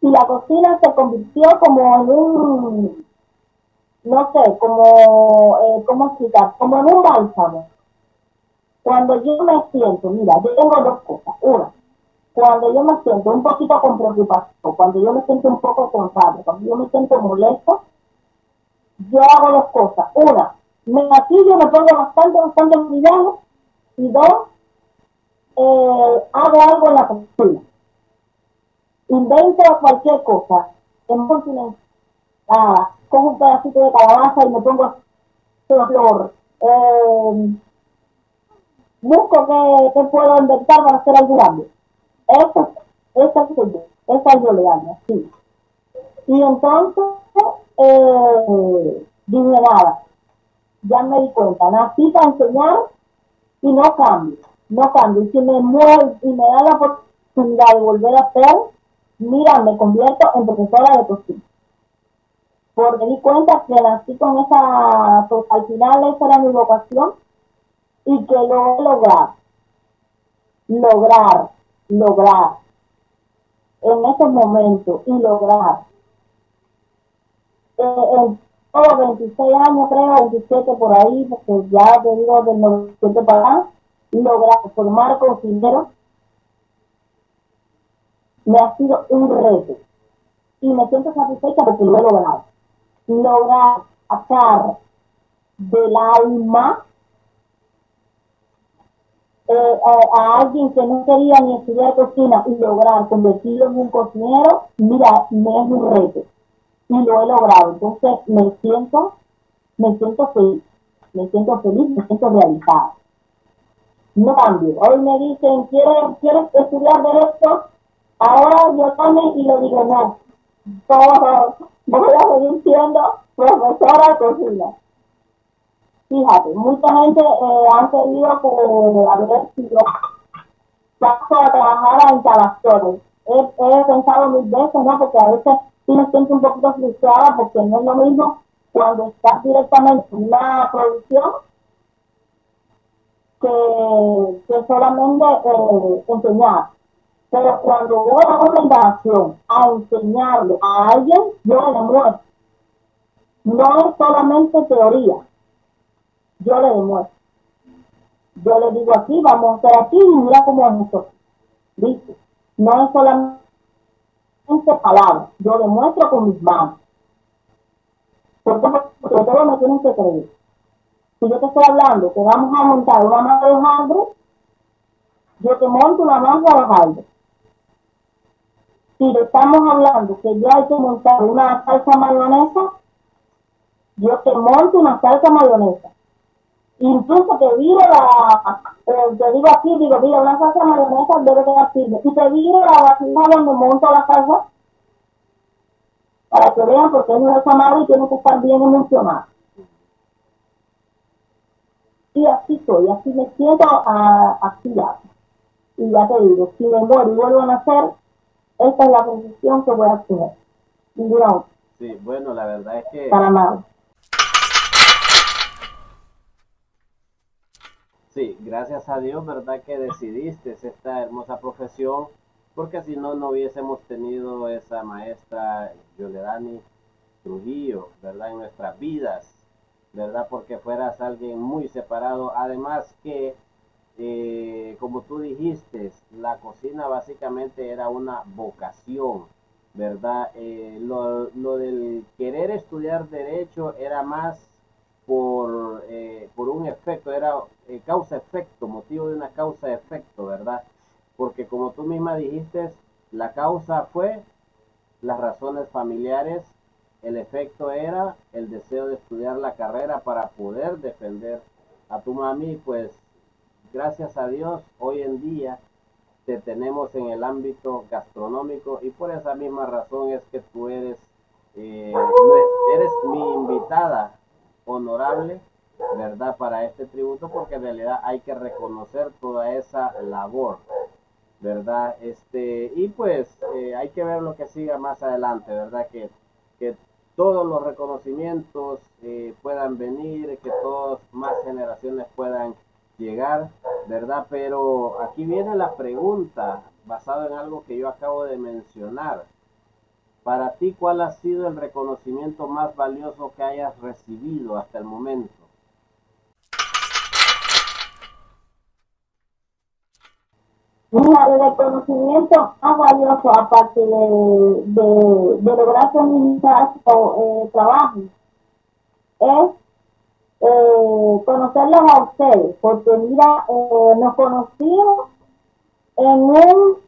Y la cocina se convirtió como en un, no sé, como, ¿cómo explicar? Como en un bálsamo. Cuando yo me siento, mira, yo tengo 2 cosas. Una, cuando yo me siento un poquito con preocupación, cuando yo me siento un poco con rabia, cuando yo me siento molesto, yo hago 2 cosas. Una, me maquillo, me pongo bastante brillante, Y dos, hago algo en la cocina. Invento cualquier cosa. Cojo un pedacito de calabaza y me pongo a hacer flor. Busco qué puedo inventar para hacer algo grande. Esa es yo le llamo, sí. Y entonces dije nada, ya me di cuenta, nací para enseñar y no cambio. Y si me muevo y me da la oportunidad de volver a hacer, mira, me convierto en profesora de cocina. Porque di cuenta que nací con esa, pues al final esa era mi vocación y que lo he lograr en esos momentos y lograr en todos 26 años, creo, 27 por ahí, porque ya te digo del 97 para acá, lograr formar cocineros me ha sido un reto y me siento satisfecha porque lo he logrado. Lograr sacar del alma a alguien que no quería ni estudiar cocina y lograr convertirlo en un cocinero, mira, me es un reto y lo he logrado. Entonces me siento feliz, me siento realizada. No cambio. Hoy me dicen, ¿quieres estudiar derecho? Ahora yo también y le digo, no, voy a seguir siendo profesora de cocina. Fíjate, mucha gente ha querido a ver si yo paso a trabajar a instalaciones. He pensado mil veces, ¿no? Porque a veces sí me siento un poquito frustrada porque no es lo mismo cuando estás directamente en una producción que solamente enseñar. Pero cuando voy a una instalación a enseñarle a alguien, yo le demuestro. No es solamente teoría, yo le demuestro. Yo le digo aquí, vamos a hacer aquí y mira cómo es esto. ¿Viste? No es solamente palabras, yo demuestro con mis manos. Porque todos me tienen que creer. Si yo te estoy hablando que vamos a montar una masa de hojaldre, yo te monto una masa de hojaldre. Si le estamos hablando que ya hay que montar una salsa mayonesa, yo te monto una salsa mayonesa. Incluso te digo te digo aquí, digo, mira, una salsa mayonesa debe quedar firme. Y te digo la vasija donde monto la salsa, para que vean, porque es una salsa madre y tiene que estar bien emocionada. Y así soy, así me siento, así ya. Y ya te digo, si me muero y vuelvo a nacer, esta es la posición que voy a tener. Y no. Sí, bueno, la verdad es que... Para nada. Sí, gracias a Dios, ¿verdad? Que decidiste esta hermosa profesión, porque si no, no hubiésemos tenido esa maestra Yoledani Trujillo, ¿verdad? En nuestras vidas, ¿verdad? Porque fueras alguien muy separado. Además que, como tú dijiste, la cocina básicamente era una vocación, ¿verdad? Lo del querer estudiar derecho era más por un efecto, era causa-efecto, motivo de una causa-efecto, ¿verdad? Porque como tú misma dijiste, la causa fue las razones familiares, el efecto era el deseo de estudiar la carrera para poder defender a tu mami. Pues gracias a Dios, hoy en día te tenemos en el ámbito gastronómico y por esa misma razón es que tú eres mi invitada honorable, ¿verdad? Para este tributo, porque en realidad hay que reconocer toda esa labor, ¿verdad? Y pues hay que ver lo que siga más adelante, ¿verdad? Que todos los reconocimientos puedan venir, que todas más generaciones puedan llegar, ¿verdad? Pero aquí viene la pregunta, basado en algo que yo acabo de mencionar. Para ti, ¿cuál ha sido el reconocimiento más valioso que hayas recibido hasta el momento? Mira, el reconocimiento más valioso, aparte de lograr feminizar trabajo, es conocerlos a ustedes, porque mira, nos conocimos en un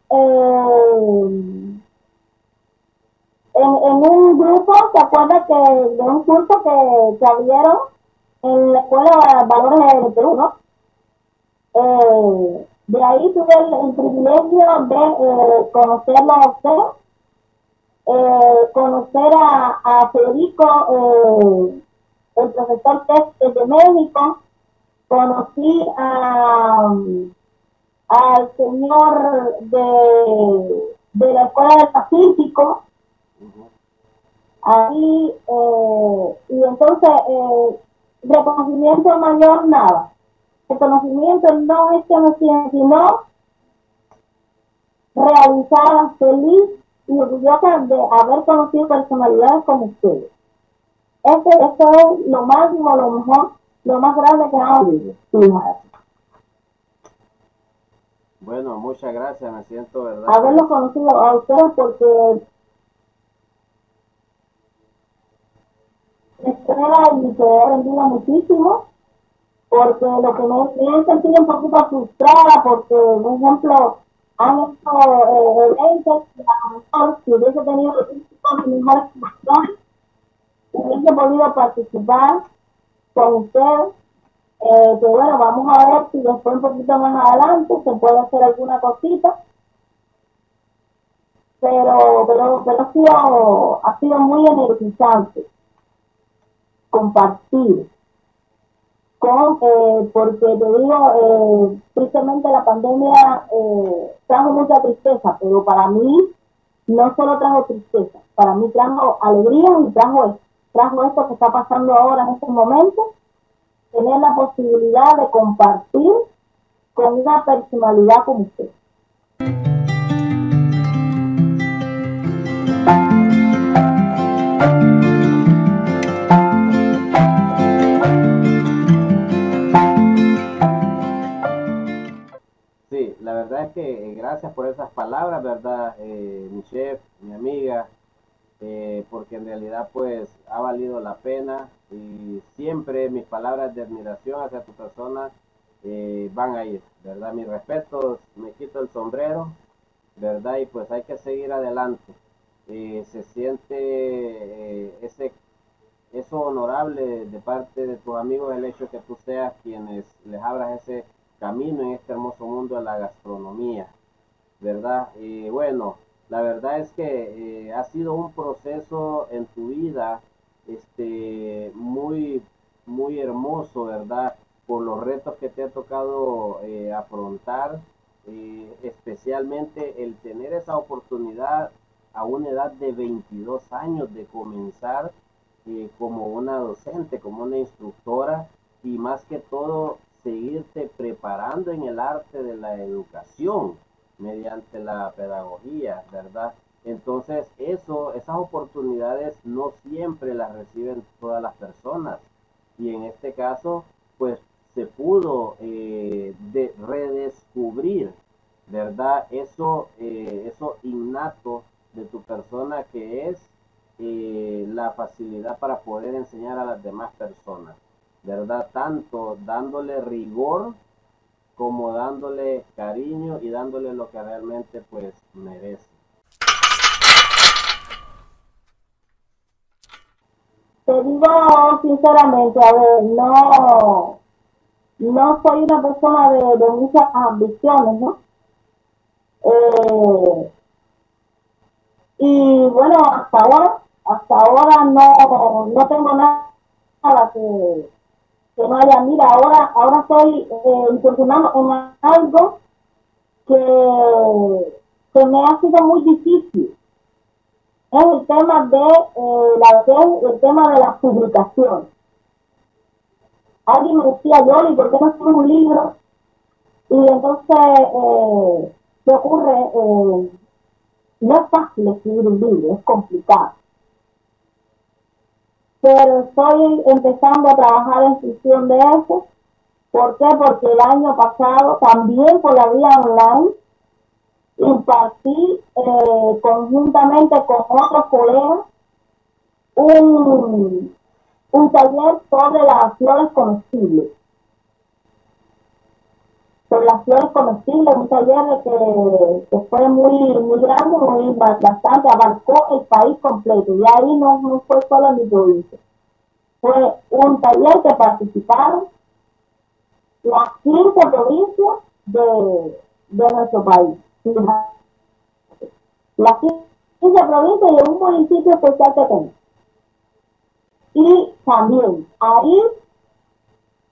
en un grupo, ¿se acuerda que de un curso que abrieron en la Escuela de Valores de Perú, ¿no? De ahí tuve el privilegio de conocerlo a usted, conocer a Federico, el profesor que es de México, conocí al señor de la Escuela del Pacífico, ahí, y entonces, reconocimiento mayor nada. Reconocimiento no es que me sienta, sino realizada, feliz y orgullosa de haber conocido personalidades como ustedes. Este es lo máximo, lo mejor, lo más grande que han vivido. Bueno, muchas gracias, me siento, ¿verdad? Haberlo conocido a ustedes porque me espera y que he aprendido muchísimo, porque lo que me he sentido un poquito frustrada, porque, por ejemplo, han hecho eventos que a lo mejor si hubiese tenido mejores condiciones, hubiese podido participar con ustedes. Que bueno, vamos a ver si después un poquito más adelante se puede hacer alguna cosita, pero ha sido muy energizante compartir porque te digo, tristemente la pandemia trajo mucha tristeza, pero para mí no solo trajo tristeza, para mí trajo alegría y trajo esto que está pasando ahora en estos momentos, tener la posibilidad de compartir con una personalidad como usted. Sí, la verdad es que gracias por esas palabras, ¿verdad? Mi chef, mi amiga, porque en realidad pues ha valido la pena y siempre mis palabras de admiración hacia tu persona van a ir, ¿verdad? Mis respetos, me quito el sombrero, ¿verdad? Y pues hay que seguir adelante. Se siente eso honorable de parte de tus amigos, el hecho que tú seas quienes les abras ese camino en este hermoso mundo de la gastronomía, ¿verdad? Y bueno, la verdad es que ha sido un proceso en tu vida muy, muy hermoso, ¿verdad? Por los retos que te ha tocado afrontar, especialmente el tener esa oportunidad a una edad de 22 años de comenzar como una docente, como una instructora y más que todo seguirte preparando en el arte de la educación mediante la pedagogía, ¿verdad? Entonces esas oportunidades no siempre las reciben todas las personas y en este caso pues se pudo redescubrir, ¿verdad? Eso innato de tu persona que es la facilidad para poder enseñar a las demás personas, ¿verdad? Tanto dándole rigor como dándole cariño y dándole lo que realmente pues merece. Te digo sinceramente, a ver, no soy una persona de muchas ambiciones, ¿no? Y bueno, hasta ahora no tengo nada que no haya. Mira, ahora estoy incursionando en algo que me ha sido muy difícil. Es el tema de el tema de la publicación. Alguien me decía, Yoli, ¿por qué no escribes un libro? Y entonces, ¿qué ocurre? No es fácil escribir un libro, es complicado. Pero estoy empezando a trabajar en función de eso. ¿Por qué? Porque el año pasado, también por la vía online, impartí conjuntamente con otros colegas un taller sobre las flores comestibles. Sobre las flores comestibles, un taller que fue muy grande, bastante, abarcó el país completo. Y ahí no fue solo en mi provincia. Fue un taller que participaron las 15 provincias de nuestro país. Las 15 provincias y un municipio especial que tenemos. Y también ahí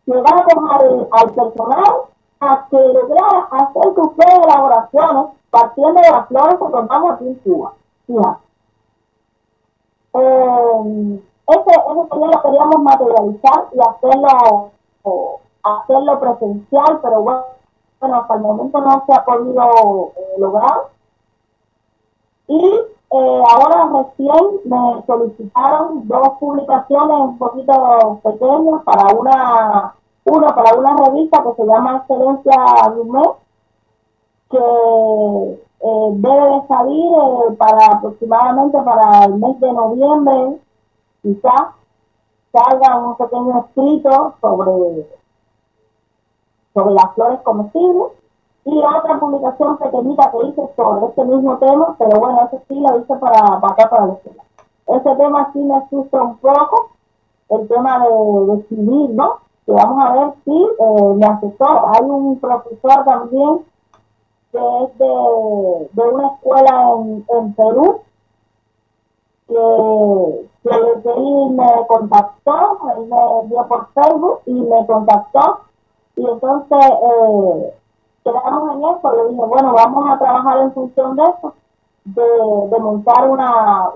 se va a dejar al personal a que lograr hacer sus elaboraciones partiendo de las flores que tomamos aquí en Cuba. Fíjate. Ese taller lo queríamos materializar y hacerlo presencial, pero bueno, hasta el momento no se ha podido lograr. Y ahora recién me solicitaron 2 publicaciones un poquito pequeñas para una revista que se llama Excelencia Gourmet, que debe de salir aproximadamente para el mes de noviembre, quizás salga un pequeño escrito sobre las flores comestibles, y otra publicación pequeñita que hice sobre este mismo tema, pero bueno, ese sí lo hice para acá, para la escuela. Ese tema sí me asusta un poco, el tema de escribir, ¿no? Que vamos a ver si me asesora. Hay un profesor también que es de una escuela en Perú, que él me contactó, él me dio por Facebook y me contactó, y entonces quedamos en eso. Le dije, bueno, vamos a trabajar en función de eso, de montar una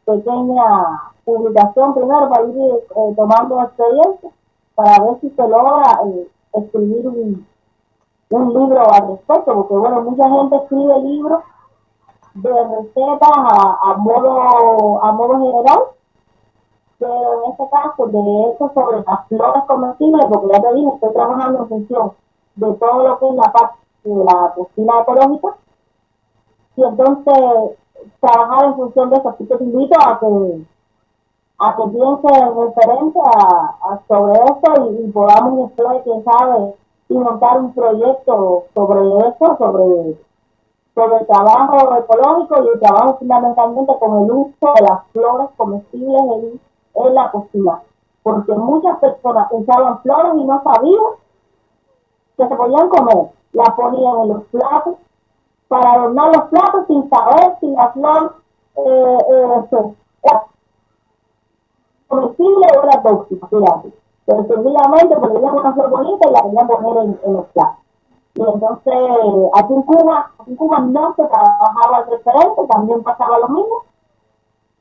pequeña publicación primero para ir tomando experiencia, para ver si se logra escribir un libro al respecto, porque bueno, mucha gente escribe libros de recetas a modo general, pero en este caso de eso sobre las flores comestibles, porque ya te dije, estoy trabajando en función de todo lo que es la parte de la cocina ecológica, y entonces trabajar en función de eso. Así que te invito a que pienses en referente sobre eso y podamos después, quién sabe, y montar un proyecto sobre eso, sobre el trabajo ecológico y el trabajo fundamentalmente con el uso de las flores comestibles en la cocina. Porque muchas personas usaban flores y no sabían que se podían comer. Las ponían en los platos para adornar los platos sin saber si la flor era comestible o era tóxica, fíjate. Pero sencillamente porque veían una flor bonita y la querían poner en los platos. Y entonces aquí en Cuba no se trabajaba el referente, también pasaba lo mismo,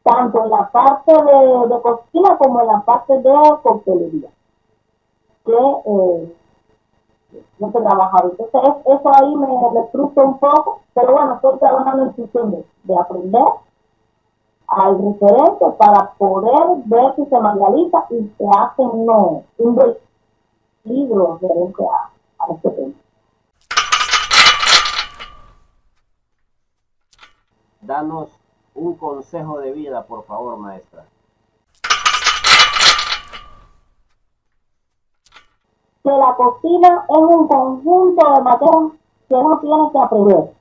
tanto en la parte de cocina como en la parte de coctelería, que no se trabajaba. Entonces eso ahí me frustra un poco, pero bueno, estoy trabajando en función de aprender al referente para poder ver si se materializa y se hace un libro referente a este tema. Danos un consejo de vida, por favor, maestra. Que la cocina es un conjunto de materias que uno tiene que aprender.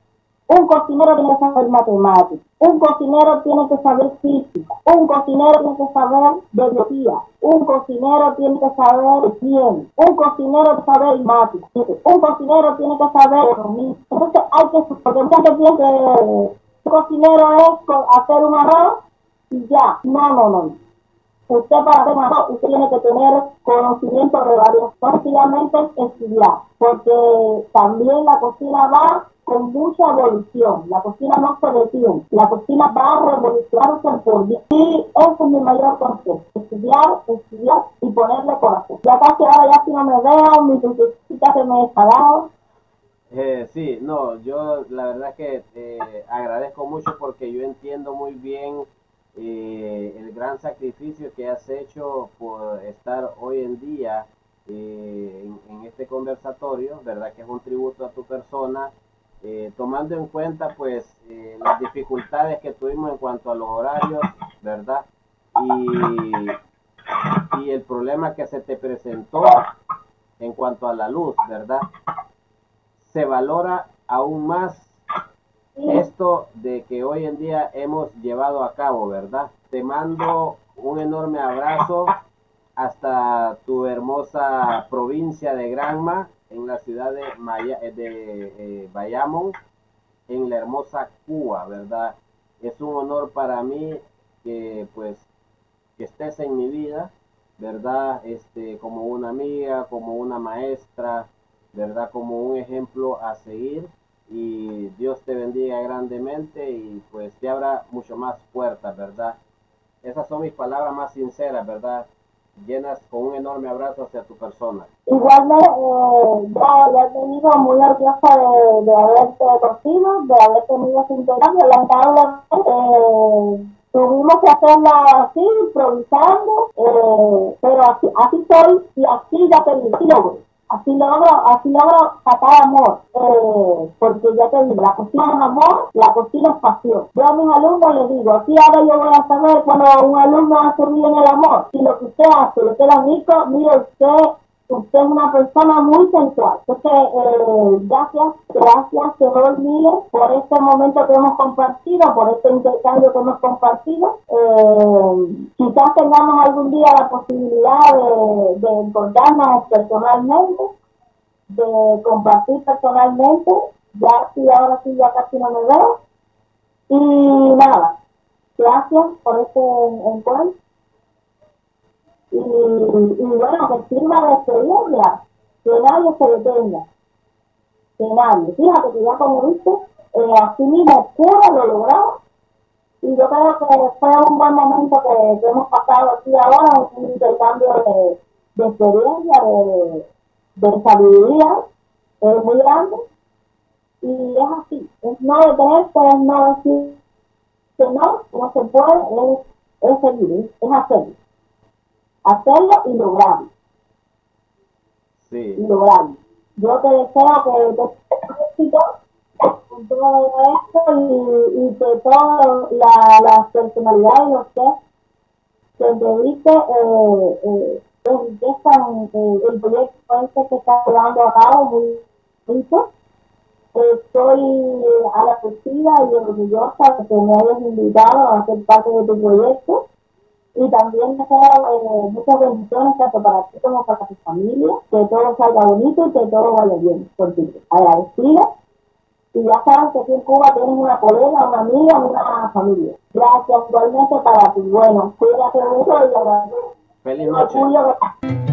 Un cocinero tiene que saber matemáticas, un cocinero tiene que saber física, un cocinero tiene que saber de biología, un cocinero tiene que saber higiene, un cocinero tiene que saber matemáticas, un cocinero tiene que saber economía. Entonces hay que, porque mucha gente piensa que un cocinero es hacer un arroz y ya. No. Usted para hacer un arroz, usted tiene que tener conocimiento de varios, sencillamente estudiar, porque también la cocina va con mucha evolución. La cocina no se detiene, la cocina va a revolucionarse por día. Y ese es mi mayor consejo: estudiar y ponerle corazón. Ya casi ahora, ya si no me veo, mi lucecita se me ha apagado. Sí, no, yo la verdad que agradezco mucho porque yo entiendo muy bien el gran sacrificio que has hecho por estar hoy en día en este conversatorio, verdad que es un tributo a tu persona, tomando en cuenta pues las dificultades que tuvimos en cuanto a los horarios, verdad, y y el problema que se te presentó en cuanto a la luz, ¿verdad? Se valora aún más esto de que hoy en día hemos llevado a cabo, ¿verdad? Te mando un enorme abrazo hasta tu hermosa provincia de Granma, en la ciudad de Bayamón, en la hermosa Cuba, ¿verdad? Es un honor para mí que pues que estés en mi vida, ¿verdad? Como una amiga, como una maestra, ¿verdad? Como un ejemplo a seguir, y Dios te bendiga grandemente y pues te abra mucho más puertas, ¿verdad? Esas son mis palabras más sinceras, ¿verdad? Llenas con un enorme abrazo hacia tu persona. Igualmente, yo te digo muy orgullosa de haberte conocido, de haber tenido ese intercambio. Lamentablemente, tuvimos que hacerlo así, improvisando, pero así soy y así ya te digo, así logro sacar amor, porque ya te digo, la cocina es amor, la cocina es pasión. Yo a mis alumnos les digo, aquí ahora yo voy a saber cuando un alumno hace bien el amor, si lo que usted hace le queda rico, mire usted es una persona muy sensual. Entonces, gracias, señor Miller, por este momento que hemos compartido, por este intercambio que hemos compartido. Quizás tengamos algún día la posibilidad de encontrarnos personalmente, de compartir personalmente. Ahora sí, ya casi no me veo. Y nada, gracias por este encuentro. Y bueno, que sirva de experiencia, que nadie se detenga, que nadie. Fíjate que ya como viste, así mismo pude, lo logramos, y yo creo que fue un buen momento que hemos pasado aquí ahora, un intercambio de experiencia, de sabiduría, muy grande, y es así, es no detenerse, es no decir que no se puede, es seguir, es hacerlo y lograrlo. Sí. Y lograrlo. Yo te deseo que te éxito con todo esto y que todas las personalidades y los que entreviste enriquezcan el proyecto este que está llevando a cabo muy bonito. Estoy agradecida y orgullosa de que me hayas invitado a ser parte de tu proyecto. Y también deseo muchas bendiciones tanto para ti como para tu familia, que todo salga bonito y que todo vaya bien por ti. Agradecida. Y ya sabes que aquí en Cuba tienes una colega, una amiga, una familia. Gracias igualmente para ti. Bueno, cuídate mucho y agradezco. Feliz noche.